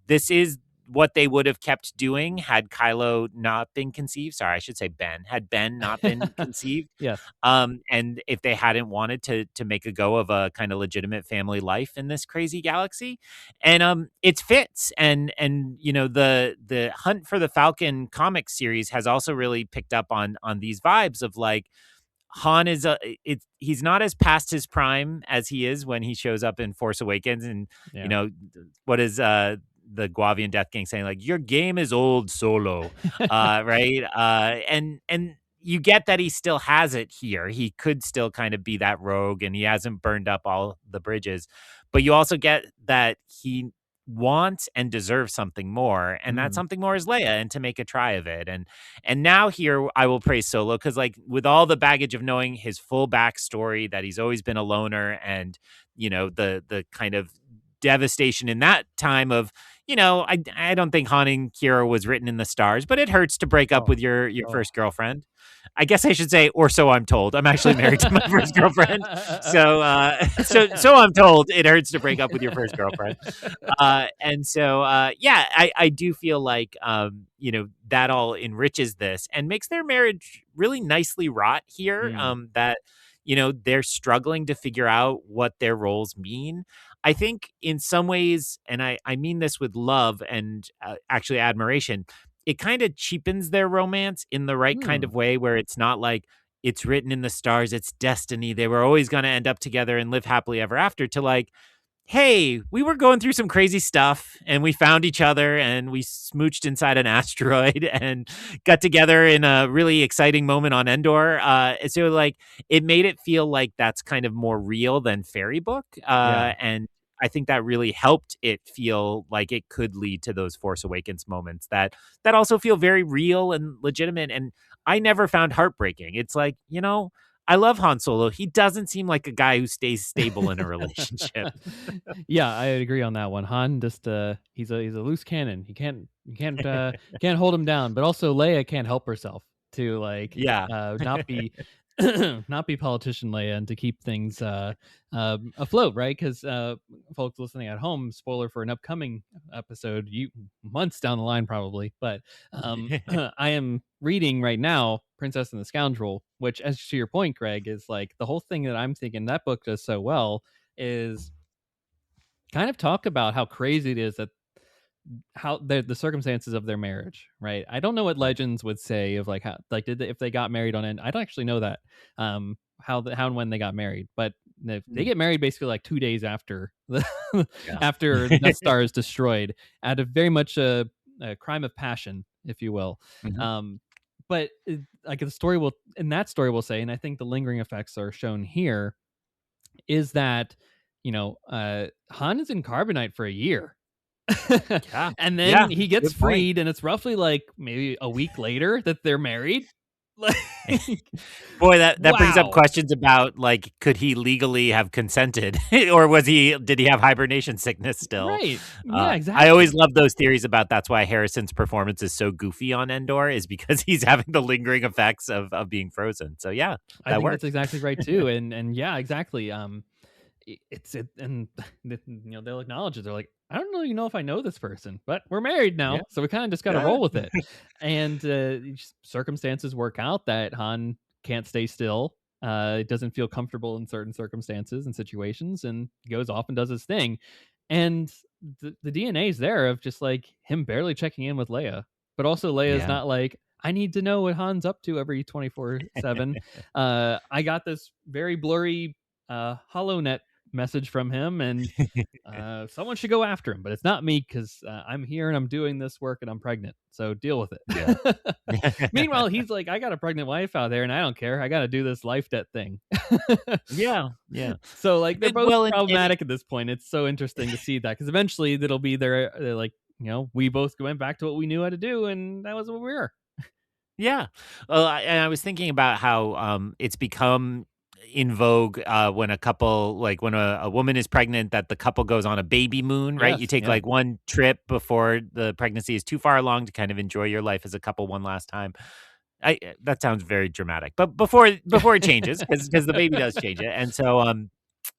this is what they would have kept doing had Kylo not been conceived. Sorry, I should say Ben. Had Ben not been conceived. Yes. And if they hadn't wanted to make a go of a kind of legitimate family life in this crazy galaxy. And it fits. And you know, the Hunt for the Falcon comic series has also really picked up on these vibes of like, Han is he's not as past his prime as he is when he shows up in Force Awakens. And Yeah. you know, what is the Guavian Death Gang saying, like, your game is old, Solo. Right. And you get that he still has it here. He could still kind of be that rogue, and he hasn't burned up all the bridges. But you also get that he wants and deserves something more, and that something more is Leia, and to make a try of it. And now here I will praise Solo, because like with all the baggage of knowing his full backstory, that he's always been a loner, and you know, the kind of devastation in that time of, you know, I don't think Han and Kira was written in the stars, but it hurts to break up with your first girlfriend. I guess I should say, or so I'm told. I'm actually married to my first girlfriend, so so I'm told it hurts to break up with your first girlfriend. And so yeah, I do feel like you know, that all enriches this and makes their marriage really nicely wrought here. That, you know, they're struggling to figure out what their roles mean. I think in some ways, and I mean this with love and actually admiration, it kind of cheapens their romance in the right kind of way, where it's not like it's written in the stars, it's destiny, they were always going to end up together and live happily ever after, to like, hey, we were going through some crazy stuff and we found each other and we smooched inside an asteroid and got together in a really exciting moment on Endor. So like, it made it feel like that's kind of more real than fairy book. And I think that really helped it feel like it could lead to those Force Awakens moments that also feel very real and legitimate. And I never found heartbreaking. It's like, you know, I love Han Solo. He doesn't seem like a guy who stays stable in a relationship. Yeah, I agree on that one. Han just he's a loose cannon. Can't hold him down. But also Leia can't help herself to like not be not be politician Leia, and to keep things afloat, right? Because folks listening at home, spoiler for an upcoming episode, months down the line probably, but I am reading right now Princess and the Scoundrel, which, as to your point, Greg, is like the whole thing that I'm thinking that book does so well is kind of talk about how crazy it is that how the circumstances of their marriage, right? I don't know what legends would say of like how, like, if they got married on end. I don't actually know that how and when they got married, but they get married basically like 2 days after the after the Death Star is destroyed, out of very much a crime of passion, if you will. But like the story will, in that story will say, and I think the lingering effects are shown here, is that, you know, Han is in carbonite for a year. And then he gets freed, and it's roughly like maybe a week later that they're married. Boy, that brings up questions about like, could he legally have consented, or did he have hibernation sickness still? Right. Yeah, exactly. I always love those theories about that's why Harrison's performance is so goofy on Endor, is because he's having the lingering effects of being frozen. So yeah, I think works. that's exactly right too. And yeah, exactly. And you know, they'll acknowledge it. They're like, I don't really know if I know this person, but we're married now, so we kind of just got to roll with it. And circumstances work out that Han can't stay still. Doesn't feel comfortable in certain circumstances and situations, and goes off and does his thing. And the DNA is there of just like him barely checking in with Leia, but also Leia's not like, I need to know what Han's up to every 24/7. I got this very blurry HoloNet message from him, and someone should go after him, but it's not me, because I'm here and I'm doing this work and I'm pregnant, so deal with it. Meanwhile, he's like, I got a pregnant wife out there and I don't care, I got to do this life debt thing. yeah So like they're both problematic at this point. It's so interesting to see that, because eventually it'll be they're like, you know, we both went back to what we knew how to do, and that was what we were. Yeah. Well, I was thinking about how it's become in vogue when a couple, like when a woman is pregnant, that the couple goes on a baby moon, right? You take like one trip before the pregnancy is too far along to kind of enjoy your life as a couple one last time. That sounds very dramatic, but before it changes, because the baby does change it. And so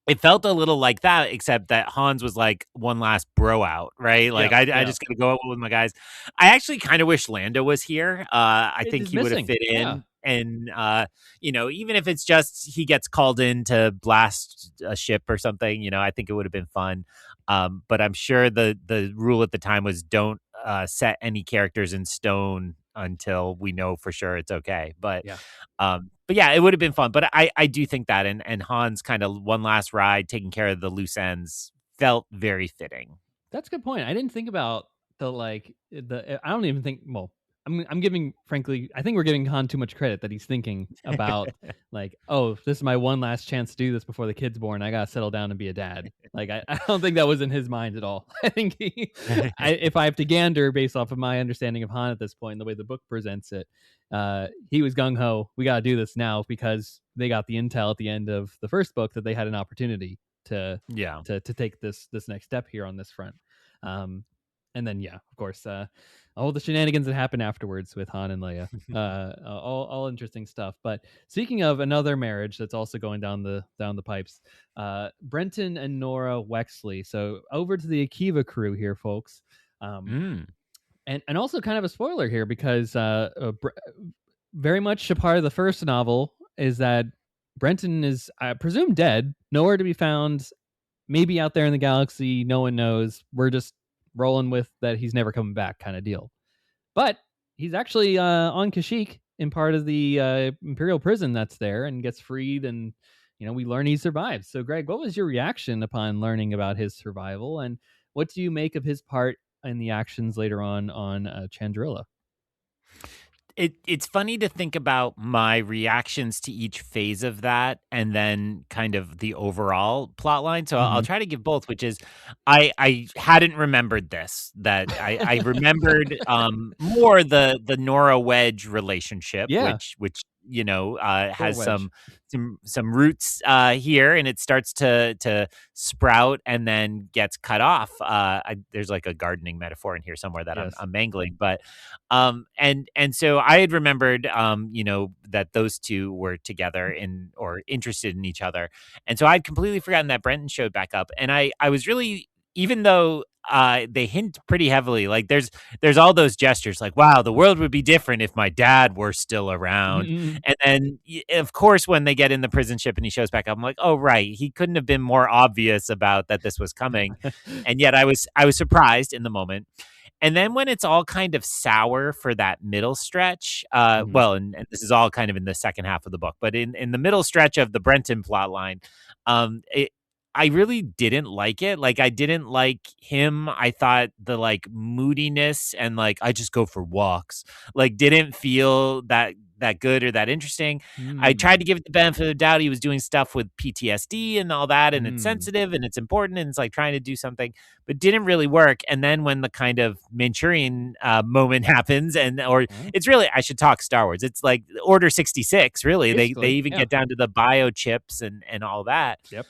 it felt a little like that, except that Hans was like one last bro out, right? Like I just gotta go out with my guys. I actually kind of wish Lando was here. I It think is he would have missing. fit Yeah. in. And even if it's just he gets called in to blast a ship or something, I think it would have been fun. But I'm sure the rule at the time was don't set any characters in stone until we know for sure it's okay. Yeah. But yeah, it would have been fun. But I do think that and Hans kind of one last ride, taking care of the loose ends, felt very fitting. That's a good point. I didn't think about I don't even think. Well, I'm giving frankly. I think we're giving Han too much credit that he's thinking about like, oh, this is my one last chance to do this before the kid's born. I gotta settle down and be a dad. Like I don't think that was in his mind at all. I think if I have to gander based off of my understanding of Han at this point, and the way the book presents it, he was gung ho. We gotta do this now because they got the intel at the end of the first book that they had an opportunity to Yeah. to take this next step here on this front. And then of course, all the shenanigans that happen afterwards with Han and Leia, all interesting stuff. But speaking of another marriage that's also going down the pipes, Brenton and Nora Wexley. So over to the Akiva crew here, folks. And also kind of a spoiler here because very much a part of the first novel is that Brenton is, I presume, dead, nowhere to be found, maybe out there in the galaxy, no one knows. We're just rolling with that he's never coming back kind of deal. But he's actually on Kashyyyk in part of the Imperial prison that's there and gets freed, and we learn he survives. So Greg, what was your reaction upon learning about his survival, and what do you make of his part in the actions later on Chandrila? It's funny to think about my reactions to each phase of that and then kind of the overall plot line. So I'll try to give both, which is I hadn't remembered this, that I remembered more the Nora Wedge relationship, Yeah. which has Wedge. some roots here, and it starts to sprout and then gets cut off. There's like a gardening metaphor in here somewhere that Yes. I'm mangling, but and so I had remembered that those two were together or interested in each other, and so I'd completely forgotten that Brenton showed back up, and I was really, even though they hint pretty heavily, like there's all those gestures like, wow, the world would be different if my dad were still around. And then of course when they get in the prison ship and he shows back up, I'm like, oh right, he couldn't have been more obvious about that this was coming. And yet I was surprised in the moment. And then when it's all kind of sour for that middle stretch, well, and this is all kind of in the second half of the book, but in the middle stretch of the Brenton plot line, I really didn't like it. Like, I didn't like him. I thought the like moodiness and like I just go for walks, like didn't feel that good or that interesting. I tried to give it the benefit of the doubt. He was doing stuff with PTSD and all that, and it's sensitive and it's important and it's like trying to do something, but didn't really work. And then when the kind of Manchurian moment happens, it's really, I should talk Star Wars. It's like Order 66. Really, they even get down to the biochips and all that. Yep.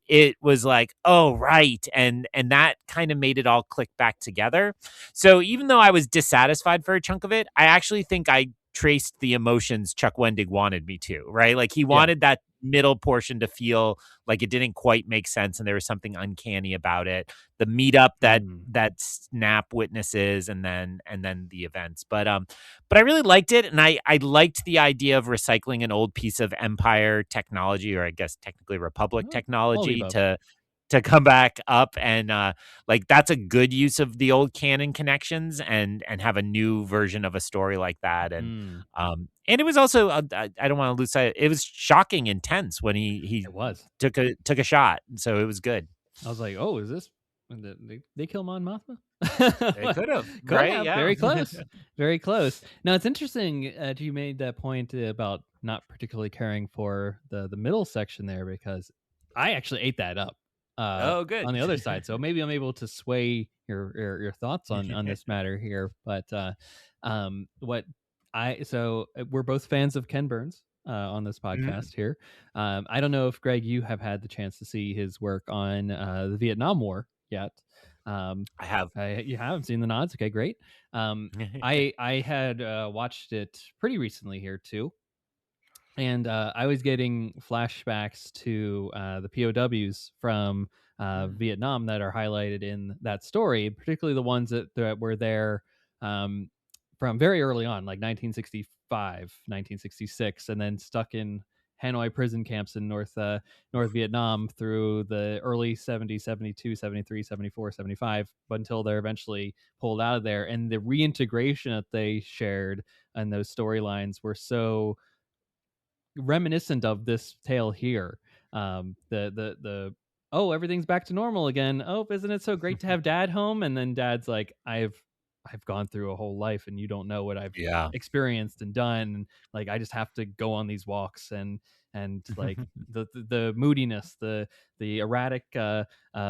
It was like, oh right, and that kind of made it all click back together. So even though I was dissatisfied for a chunk of it, I actually think I traced the emotions Chuck Wendig wanted me to, right? Like he wanted that middle portion to feel like it didn't quite make sense and there was something uncanny about it. The meetup that Snap witnesses and then the events. But I really liked it, and I liked the idea of recycling an old piece of Empire technology, or I guess technically Republic technology, to come back up, and like that's a good use of the old canon connections and have a new version of a story like that. And it was also I don't want to lose sight. It was shocking intense when he took a shot, so it was good. I was like, oh, is this? They kill Mon Mothma? They could have, Could right? have. Yeah. Very close. Very close. Now, it's interesting you made that point about not particularly caring for the middle section there, because I actually ate that up. Oh, good. On the other side. So maybe I'm able to sway your thoughts on this matter here. But we're both fans of Ken Burns on this podcast here. I don't know if, Greg, you have had the chance to see his work on the Vietnam War yet. I have. You haven't seen the nods? Okay, great. I had watched it pretty recently here too. and I was getting flashbacks to the POWs from Vietnam that are highlighted in that story, particularly the ones that were there um, from very early on, like 1965, 1966, and then stuck in Hanoi prison camps in North Vietnam through the early 70s, 72, 73, 74, 75, but until they're eventually pulled out of there. And the reintegration that they shared and those storylines were so reminiscent of this tale here. The oh, everything's back to normal again. Oh, isn't it so great to have dad home? And then dad's like, I've gone through a whole life and you don't know what I've Yeah. experienced and done. And like I just have to go on these walks and like the moodiness, the erratic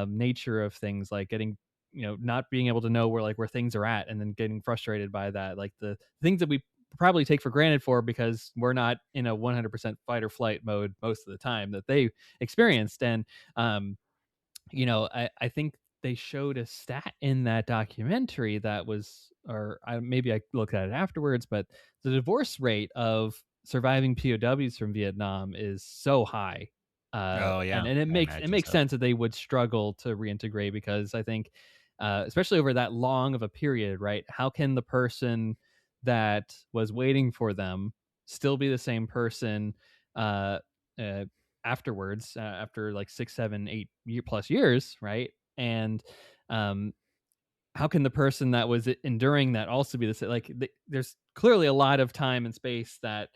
nature of things, like getting not being able to know where things are at, and then getting frustrated by that, like the things that we probably take for granted for because we're not in a 100% fight or flight mode most of the time that they experienced. And um I think they showed a stat in that documentary that was, or maybe I looked at it afterwards, but the divorce rate of surviving POWs from Vietnam is so high. Oh, yeah. And it I imagine makes so. sense that they would struggle to reintegrate, because I think, especially over that long of a period, right? How can the person that was waiting for them still be the same person uh, uh, afterwards, after like 6, 7, 8 plus years, right? And um how can the person that was enduring that also be the same? Like there's clearly a lot of time and space that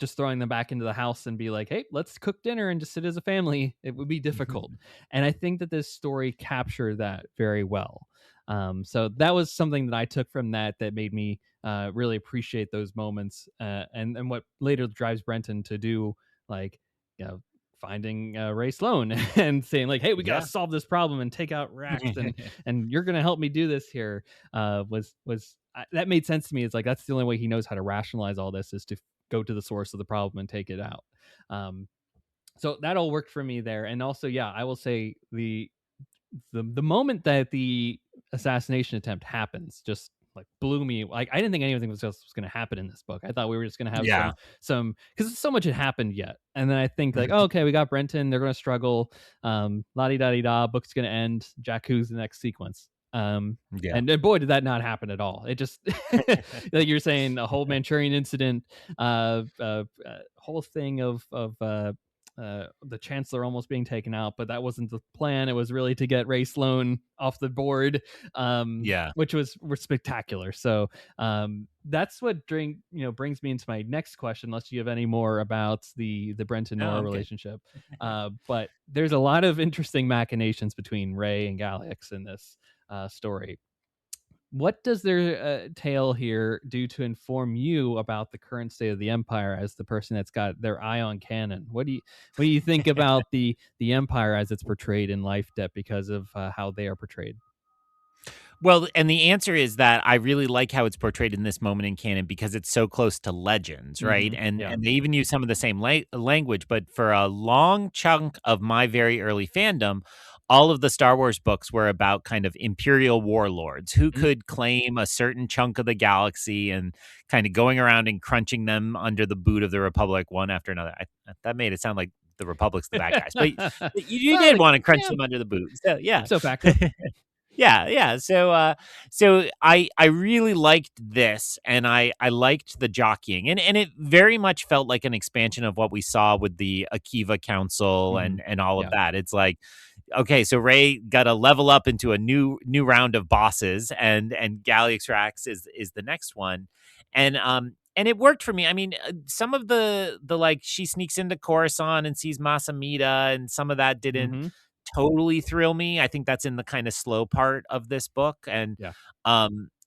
just throwing them back into the house and be like, hey, let's cook dinner and just sit as a family, it would be difficult. And I think that this story captured that very well. So that was something that I took from that made me really appreciate those moments, and what later drives Brenton to do, like, you know, finding Ray Sloan and saying like, hey, we gotta Yeah. solve this problem and take out Rex, and you're gonna help me do this here. That made sense to me. It's like that's the only way he knows how to rationalize all this, is to go to the source of the problem and take it out. um so that all worked for me there. And also, yeah, I will say the moment that the assassination attempt happens just like blew me. Like I didn't think anything was going to happen in this book. I thought we were just going to have Yeah. some because so much had happened yet. And then I think like, oh, okay, we got Brenton. They're going to struggle. La di da di da. Book's going to end. Jakku's the next sequence. Yeah. And boy, did that not happen at all. It just like you're saying, a whole Manchurian incident, whole thing of the chancellor almost being taken out, but that wasn't the plan. It was really to get Ray Sloan off the board, Yeah. which were spectacular. So that's what brings me into my next question, unless you have any more about the Brenton No, Nora I'm good. relationship. But there's a lot of interesting machinations between Ray and Galix in this story. What does their tale here do to inform you about the current state of the Empire, as the person that's got their eye on canon? What do you think about the Empire as it's portrayed in Life Debt, because of how they are portrayed? Well, and the answer is that I really like how it's portrayed in this moment in canon because it's so close to legends, right? Yeah. And they even use some of the same language, but for a long chunk of my very early fandom, all of the Star Wars books were about kind of imperial warlords who could claim a certain chunk of the galaxy and kind of going around and crunching them under the boot of the Republic one after another. That made it sound like the Republic's the bad guys, but you Well, did want to crunch yeah, them under the boot. So yeah. so facto. Yeah, yeah. So I really liked this, and I liked the jockeying, and it very much felt like an expansion of what we saw with the Akiva Council and all of Yeah. that. It's like, okay, so Ray got to level up into a new round of bosses, and Galix Rax is the next one, and it worked for me. I mean, some of the like she sneaks into Coruscant and sees Masamita, and some of that didn't totally thrill me. I think that's in the kind of slow part of this book. Yeah.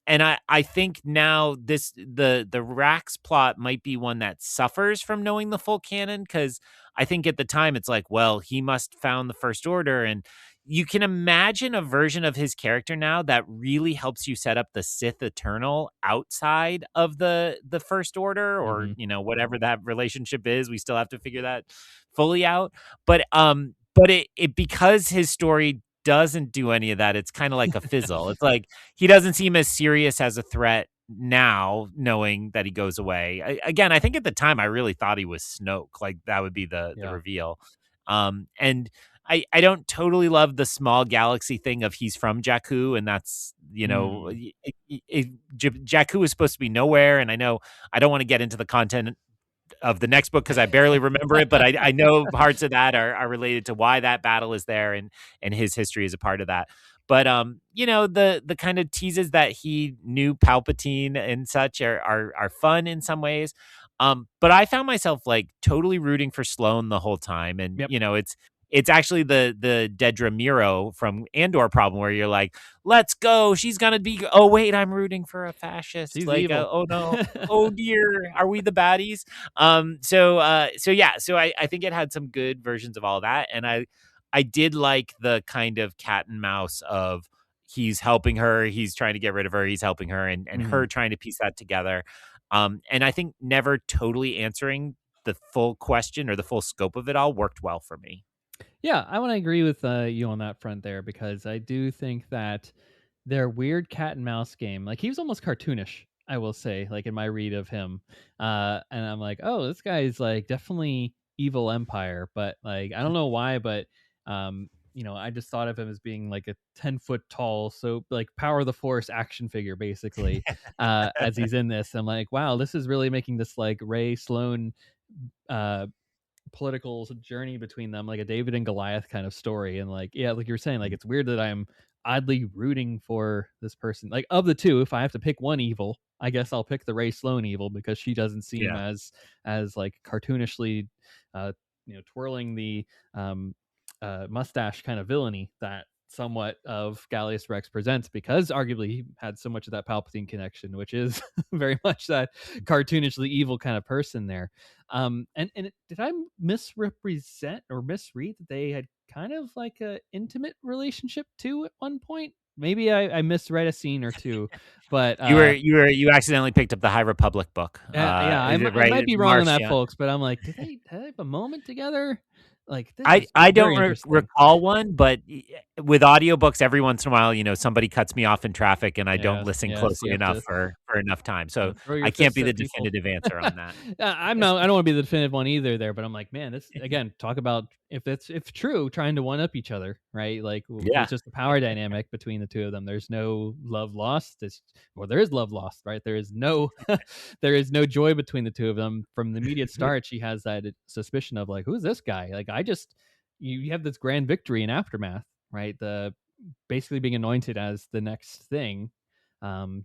And I think now the Rax plot might be one that suffers from knowing the full canon, because I think at the time it's like, well, he must found the First Order, and you can imagine a version of his character now that really helps you set up the Sith Eternal outside of the First Order, or whatever that relationship is. We still have to figure that fully out. But it because his story doesn't do any of that, it's kind of like a fizzle. It's like he doesn't seem as serious as a threat now, knowing that he goes away. Again, I think at the time I really thought he was Snoke. Like that would be the Yeah. reveal. And I don't totally love the small galaxy thing of he's from Jakku, and that's Jakku is supposed to be nowhere. And I know I don't want to get into the content of the next book because I barely remember it, but I know parts of that are related to why that battle is there, and his history is a part of that. But the kind of teases that he knew Palpatine and such are fun in some ways. But I found myself like totally rooting for Sloane the whole time, and Yep. it's actually the Dedra Miro from Andor problem where you're like, let's go, she's gonna be. Oh wait, I'm rooting for a fascist. She's Like, evil. oh no, oh dear, are we the baddies? So I think it had some good versions of all that, and I did like the kind of cat and mouse of he's helping her, he's trying to get rid of her, he's helping her, and her trying to piece that together. And I think never totally answering the full question or the full scope of it all worked well for me. Yeah, I want to agree with you on that front there, because I do think that their weird cat and mouse game, like he was almost cartoonish, I will say, like in my read of him. And I'm like, oh, this guy's like definitely evil empire, but like I don't know why, but I just thought of him as being like a 10-foot tall, so like power of the force action figure basically, as he's in this. I'm like, wow, this is really making this like Ray Sloan uh political journey between them, like a David and Goliath kind of story. And like, yeah, like you're saying, like it's weird that I'm oddly rooting for this person. Like of the two, if I have to pick one evil, I guess I'll pick the Ray Sloan evil, because she doesn't seem Yeah. as like cartoonishly twirling the mustache kind of villainy that somewhat of Gallius Rex presents, because arguably he had so much of that Palpatine connection, which is very much that cartoonishly evil kind of person there. Did I misrepresent or misread that they had kind of like a intimate relationship too at one point? Maybe I misread a scene or two, but You accidentally picked up the High Republic book. yeah, Is it I right? might be wrong on that, Marcia. folks. But I'm like, did they have a moment together? Like this I is I don't very interesting. recall one, but with audiobooks, every once in a while, somebody cuts me off in traffic and I don't Yes, listen yes, you closely have enough to for enough time. So throw your I can't fists be the at people. definitive answer on that. I'm not. I don't want to be the definitive one either there, but I'm like, man, this again. Talk about if true, trying to one up each other, right? Like Yeah. it's just the power dynamic between the two of them. There's no love lost. There is love lost, right? There is no there is no joy between the two of them. From the immediate start, she has that suspicion of like, who's this guy? Like, you have this grand victory in Aftermath, right? The basically being anointed as the next thing.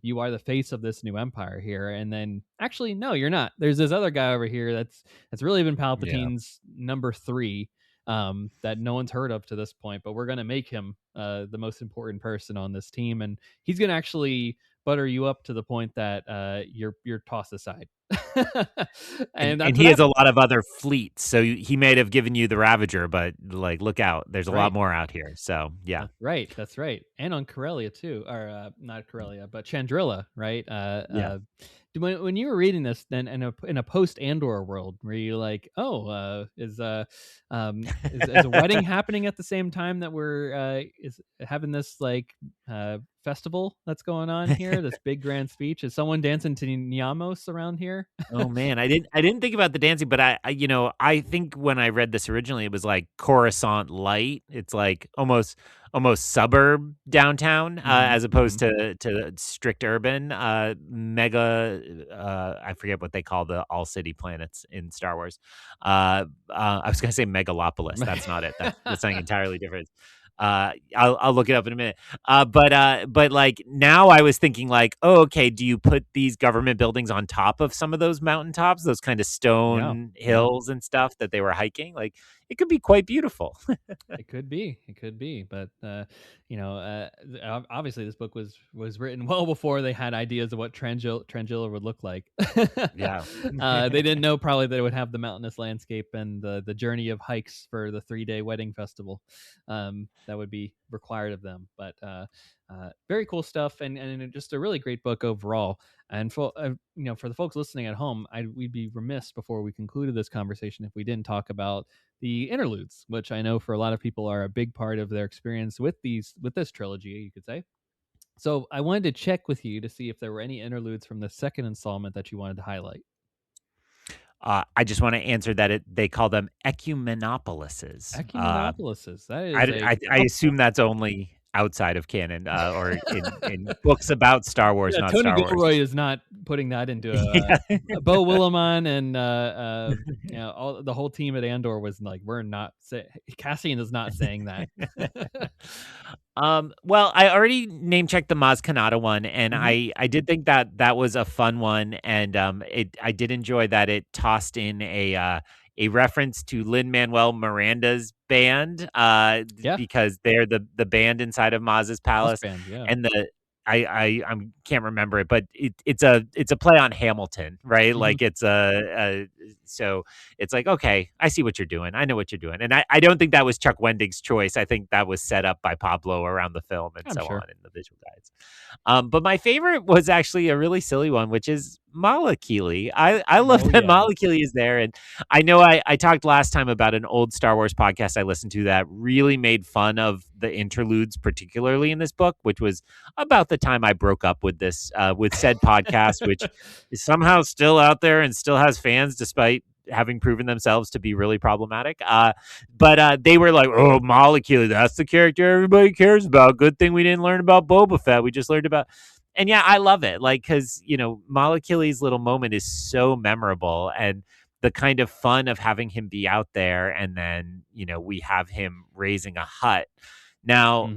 You are the face of this new empire here, and then actually, no, you're not. There's this other guy over here that's really been Yeah. Palpatine's number three, that no one's heard of to this point, but we're gonna make him the most important person on this team, and he's gonna actually butter you up to the point that you're tossed aside. And And that's and what he has a happened. lot of other fleets, so he might have given you the Ravager, but like, look out, there's a lot Right. more out here. So yeah, That's right. That's right. And on Corellia too, or not Corellia, but Chandrilla, right? yeah. When you were reading this, then in a post Andor world, were you like, oh, is a wedding happening at the same time that we're is having this like festival that's going on here? This big grand speech? Is someone dancing to Niamos around here? Oh man, I didn't think about the dancing, but I think when I read this originally, it was like Coruscant light. It's like almost suburb downtown, Hmm. as opposed to strict urban. Mega, I forget what they call the all city planets in Star Wars. I was gonna say megalopolis. That's not it. That's something entirely different. I'll look it up in a minute. But like now I was thinking like, oh, okay, do you put these government buildings on top of some of those mountaintops, those kind of Yeah. stone Yeah. hills and stuff that they were hiking? Like it could be quite beautiful. It could be. It could be. But obviously, this book was written well before they had ideas of what Trangilla would look like. Yeah. They didn't know probably that it would have the mountainous landscape and the journey of hikes for the 3-day wedding festival, that would be required of them. But very cool stuff, and just a really great book overall. And for the folks listening at home, we'd be remiss before we concluded this conversation if we didn't talk about the interludes, which I know for a lot of people are a big part of their experience with this trilogy, you could say. So I wanted to check with you to see if there were any interludes from the second installment that you wanted to highlight. I just want to answer that they call them ecumenopolises. Ecumenopolises. That is I assume that's only outside of canon or in books about Star Wars, not Tony Star Wars. Gilroy is not putting that into Bo Willimon and the whole team at Andor was like, we're not Cassian is not saying that. Well, I already name checked the Maz Kanata one, and I did think that was a fun one, and I did enjoy that it tossed in a reference to Lin-Manuel Miranda's band, because they're the band inside of Maz's palace, Band, yeah. and I can't remember it, but it's a play on Hamilton, right? Like it's so it's like, okay, I see what you're doing. I know what you're doing. And I don't think that was Chuck Wendig's choice. I think that was set up by Pablo around the film and on in the visual guides. But my favorite was actually a really silly one, which is Malakili. I love that Malakili is there. And I know I talked last time about an old Star Wars podcast I listened to that really made fun of the interludes, particularly in this book, which was about the time I broke up with with said podcast, which is somehow still out there and still has fans despite having proven themselves to be really problematic. But they were like, oh, Malakili, that's the character everybody cares about. Good thing we didn't learn about Boba Fett. We just learned about... And yeah, I love it. Like, because, Malakili's little moment is so memorable, and the kind of fun of having him be out there, and then, we have him raising a hut. Now,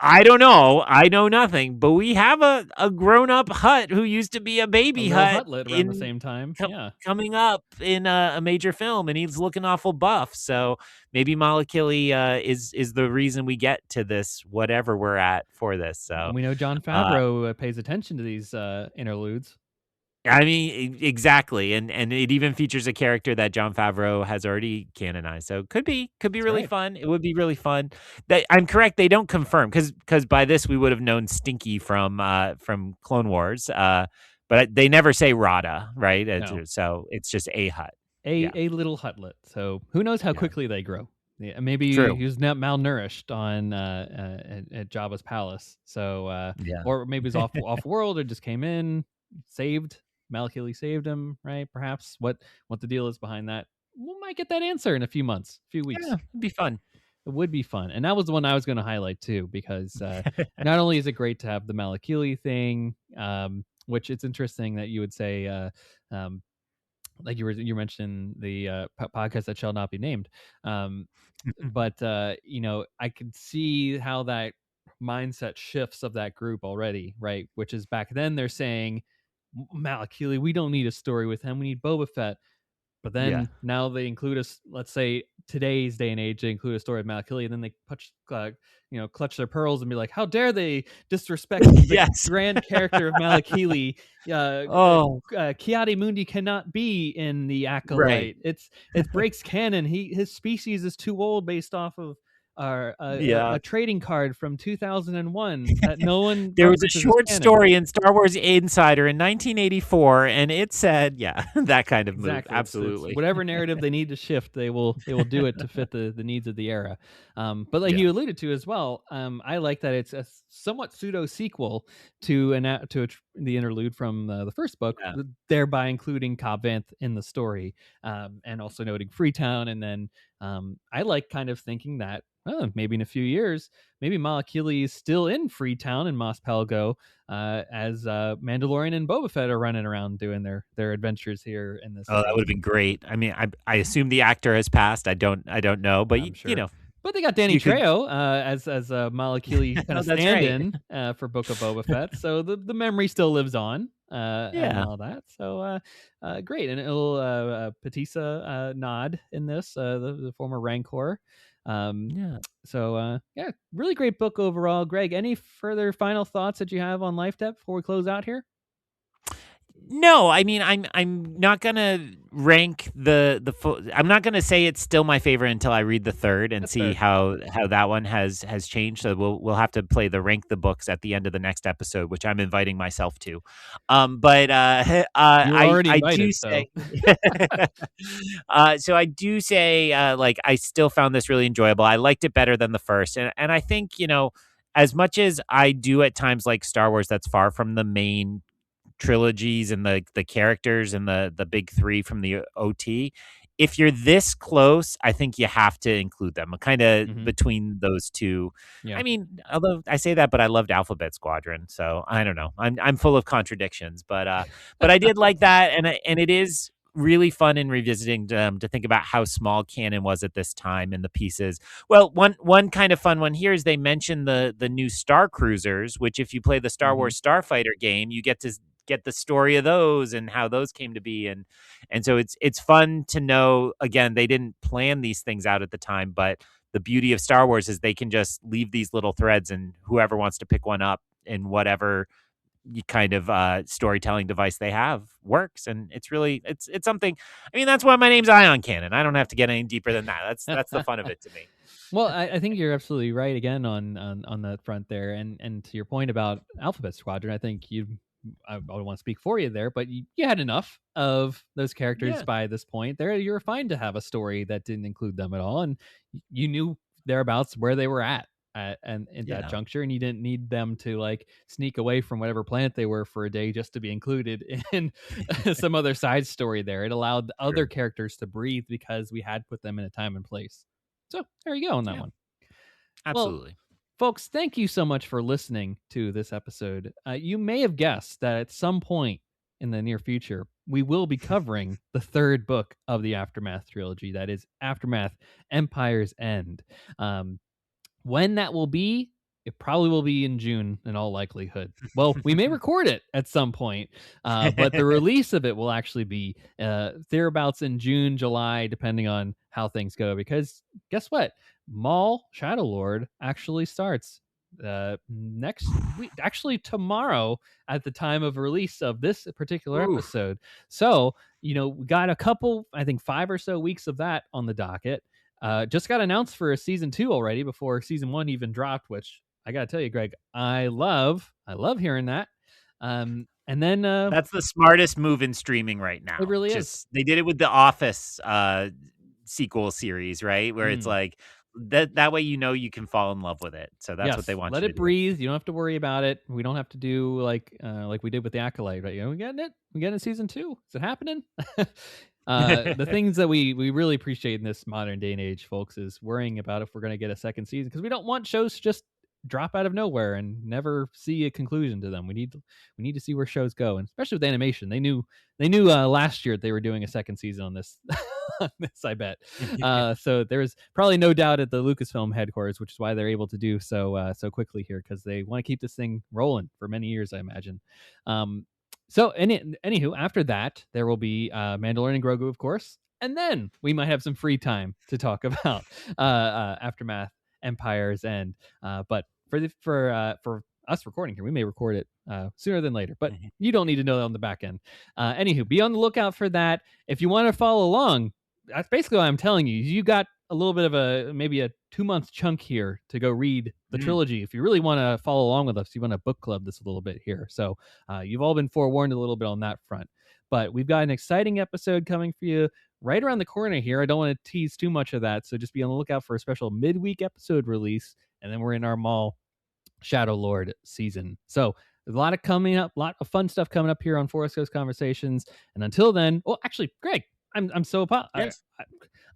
I don't know. I know nothing, but we have a grown-up hut who used to be a baby hut around the same time. Coming up in a major film, and he's looking awful buff. So maybe Malakili is the reason we get to this, whatever we're at for this. So and we know Jon Favreau pays attention to these interludes. I mean, exactly, and it even features a character that Jon Favreau has already canonized, so could be really fun. It would be really fun. I'm correct; they don't confirm because by this we would have known Stinky from Clone Wars, but they never say Rada, right? No. So it's just a hut, a little hutlet. So who knows how quickly they grow? Yeah, maybe he was not malnourished on at Jabba's palace. So or maybe he's off world or just came in, saved. Malakili saved him, right? Perhaps what the deal is behind that. We might get that answer in a few months, a few weeks. Yeah, it'd be fun. It would be fun. And that was the one I was going to highlight too, because not only is it great to have the Malakili thing, which it's interesting that you would say, like you mentioned the podcast that shall not be named, but I could see how that mindset shifts of that group already, right? Which is back then they're saying, Malakili, we don't need a story with him. We need Boba Fett. But then now they include us. Let's say today's day and age, they include a story of Malakili, and then they clutch their pearls and be like, "How dare they disrespect the grand character of Malakili? Ki-Adi-Mundi cannot be in the Acolyte. Right. It breaks canon. His species is too old based off of." A trading card from 2001 that no one. There was a short story in Star Wars Insider in 1984, and it said, that kind of move. Exactly. Absolutely. It's whatever narrative they need to shift, they will do it to fit the needs of the era. But like you alluded to as well, I like that it's a somewhat pseudo sequel to the interlude from the first book, thereby including Cobb Vanth in the story, and also noting Freetown. And then I like kind of thinking that maybe in a few years, maybe Malakili is still in Freetown and Mos Pelgo as Mandalorian and Boba Fett are running around doing their adventures here in this. Oh, that would have been great. I mean, I assume the actor has passed. I don't know, but sure. But they got Danny Trejo as Malakili kind of stand-in for Book of Boba Fett, so the memory still lives on. And all that. So great, and a little Patissa nod in this, the former Rancor. So really great book overall. Greg, any further final thoughts that you have on Life Debt before we close out here? No, I mean, I'm not gonna rank the full. I'm not gonna say it's still my favorite until I read the third and see how that one has changed. So we'll have to play the rank the books at the end of the next episode, which I'm inviting myself to. But I do say, so I do say, like, I still found this really enjoyable. I liked it better than the first, and I think as much as I do at times like Star Wars, that's far from the main trilogies and the characters and the big three from the OT. If you're this close, I think you have to include them. Kind of between those two. Yeah. I mean, although I say that, but I loved Alphabet Squadron, so I don't know. I'm full of contradictions, but I did like that, and it is really fun in revisiting to think about how small canon was at this time and the pieces. Well, one kind of fun one here is they mentioned the new Star Cruisers, which if you play the Star Wars Starfighter game, you get to get the story of those and how those came to be, and so it's fun to know. Again, they didn't plan these things out at the time, but the beauty of Star Wars is they can just leave these little threads, and whoever wants to pick one up in whatever kind of storytelling device they have works, and it's really it's something. I mean, that's why my name's EyeOnCanon. I don't have to get any deeper than that. That's the fun of it to me. Well, I think you're absolutely right again on that front there, and to your point about Alphabet Squadron, I think I don't want to speak for you there, but you had enough of those characters by this point. There, you were fine to have a story that didn't include them at all, and you knew thereabouts where they were at and in that juncture, and you didn't need them to like sneak away from whatever planet they were for a day just to be included in some other side story there. It allowed other characters to breathe because we had put them in a time and place. So there you go on that one. Absolutely. Well, folks, thank you so much for listening to this episode. You may have guessed that at some point in the near future, we will be covering the third book of the Aftermath trilogy. That is Aftermath Empire's End. When that will be, it probably will be in June in all likelihood. Well, we may record it at some point, but the release of it will actually be thereabouts in June, July, depending on how things go. Because guess what? Maul Shadow Lord actually starts next week, actually tomorrow at the time of release of this particular episode. So, we got a couple, I think 5 or so weeks of that on the docket. Just got announced for a season 2 already before season 1 even dropped, which I gotta tell you, Greg, I love hearing that. And then that's the smartest move in streaming right now. It really is. They did it with the Office sequel series, right? Where it's like that way you can fall in love with it. So that's what they want. Let you it to breathe. You don't have to worry about it. We don't have to do like we did with the Acolyte, right? We getting it. We getting season 2. Is it happening? The things that we really appreciate in this modern day and age, folks, is worrying about if we're going to get a second season, because we don't want shows to just drop out of nowhere and never see a conclusion to them. We need to see where shows go, and especially with animation, they knew last year they were doing a second season on this. On this, I bet. So there's probably no doubt at the Lucasfilm headquarters, which is why they're able to do so quickly here, because they want to keep this thing rolling for many years, I imagine. So anywho, after that, there will be Mandalorian and Grogu, of course, and then we might have some free time to talk about Aftermath Empire's End. But for us recording here, we may record it sooner than later, but you don't need to know that on the back end. Anywho, be on the lookout for that. If you want to follow along, that's basically what I'm telling you. You got a little bit of maybe a 2-month chunk here to go read the trilogy. If you really want to follow along with us, you want to book club this a little bit here. So you've all been forewarned a little bit on that front. But we've got an exciting episode coming for you right around the corner here. I don't want to tease too much of that, so just be on the lookout for a special midweek episode release, and then we're in our Maul Shadow Lord season. So there's a lot of fun stuff coming up here on Forest Coast Conversations. And until then, actually, Greg, I'm so yes.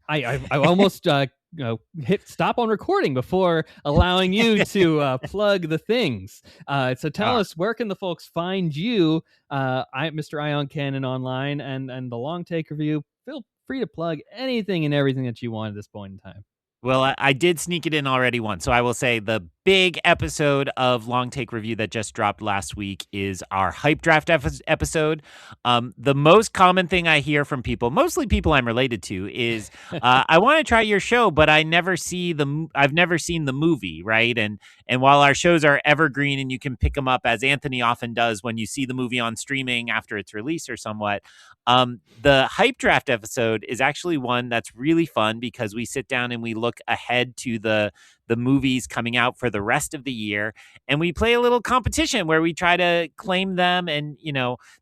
I almost hit stop on recording before allowing you to plug the things. So tell us, where can the folks find you, Mr. EyeOnCanon online, and the Long Take Review? Feel free to plug anything and everything that you want at this point in time. Well, I did sneak it in already once. So I will say the big episode of Long Take Review that just dropped last week is our Hype Draft episode. The most common thing I hear from people, mostly people I'm related to, is I want to try your show, but I've never seen the movie, right? And while our shows are evergreen and you can pick them up, as Anthony often does when you see the movie on streaming after its release or somewhat, the Hype Draft episode is actually one that's really fun because we sit down and we look ahead to the movies coming out for the rest of the year, and we play a little competition where we try to claim them, and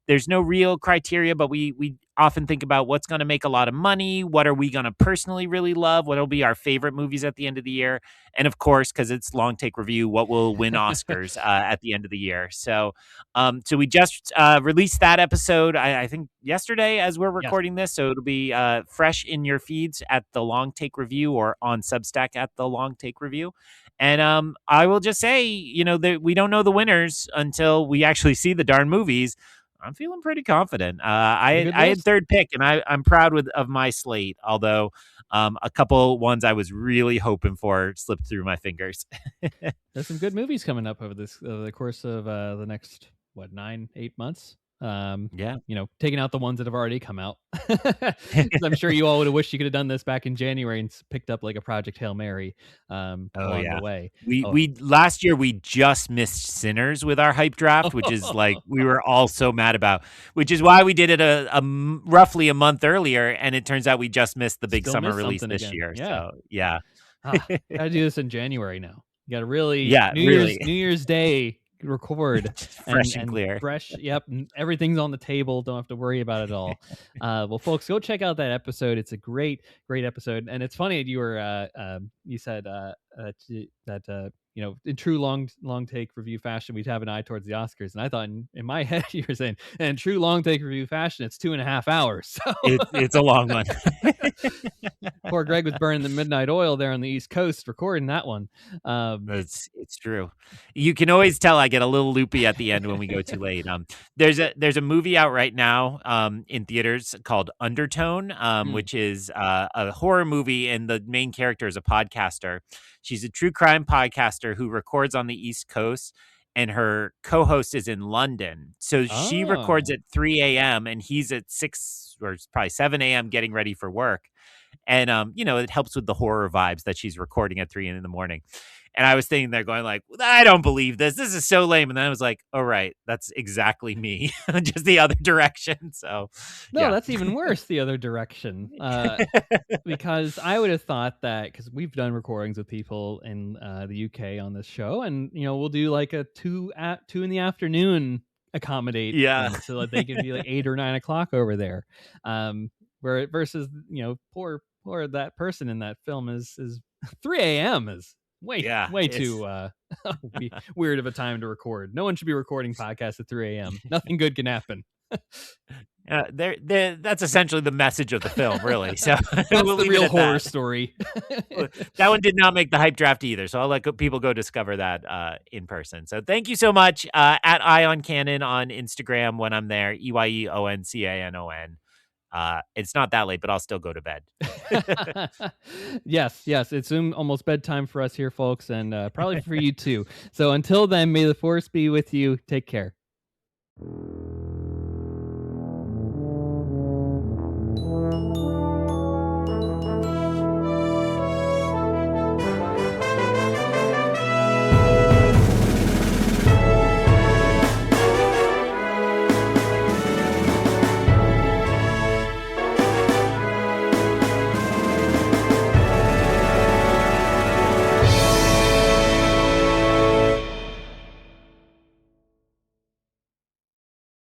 there's no real criteria, but we often think about what's going to make a lot of money. What are we going to personally really love? What will be our favorite movies at the end of the year? And of course, because it's long take review, what will win Oscars at the end of the year? So we just released that episode, I think yesterday as we're Yes. recording this. So it'll be fresh in your feeds at the long take review or on Substack at the long take review. And I will just say, we don't know the winners until we actually see the darn movies. I'm feeling pretty confident. I had third pick, and I'm proud of my slate, although a couple ones I was really hoping for slipped through my fingers. There's some good movies coming up over the course of the next 9-8 months. Yeah. Taking out the ones that have already come out. 'Cause I'm sure you all would have wished you could have done this back in January and picked up like a Project Hail Mary along the way. We last year we just missed Sinners with our hype draft, which is like we were all so mad about, which is why we did it roughly a month earlier, and it turns out we just missed the big Still summer missed release something this again. year. Yeah. So yeah. Gotta do this in January now. You gotta really really. New Year's Day record Fresh and clear. Fresh. Yep. Everything's on the table. Don't have to worry about it all. Well, folks, go check out that episode. It's a great episode. And it's funny that you were you said that in true long take review fashion, we'd have an eye towards the Oscars. And I thought in my head you were saying, in true long take review fashion, it's 2.5 hours. So it's a long one. Poor Greg was burning the midnight oil there on the East Coast recording that one. It's true. You can always tell I get a little loopy at the end when we go too late. There's a movie out right now in theaters called Undertone, which is a horror movie, and the main character is a podcaster. She's a true crime podcaster who records on the East Coast, and her co-host is in London. So she records at 3 a.m. and he's at 6 or probably 7 a.m. getting ready for work. And, it helps with the horror vibes that she's recording at 3 in the morning. And I was thinking there going like, I don't believe this. This is so lame. And then I was like, oh, right. That's exactly me. Just the other direction. So no, that's even worse. The other direction. Because I would have thought that because we've done recordings with people in the UK on this show, and, we'll do like a 2 in the afternoon accommodate. Yeah. So that they can be like 8 or 9 o'clock over there. Where versus, poor that person in that film is 3 a.m. is way too weird of a time to record. No one should be recording podcasts at 3 a.m. Nothing good can happen. That's essentially the message of the film, really. So that's we'll the real horror story. That one did not make the hype draft either, so I'll let people go discover that in person. So thank you so much. At EyeOnCanon on Instagram when I'm there, EyeOnCanon. It's not that late, but I'll still go to bed. Yes. It's almost bedtime for us here, folks, and probably for you too. So until then, may the force be with you. Take care. Thank you.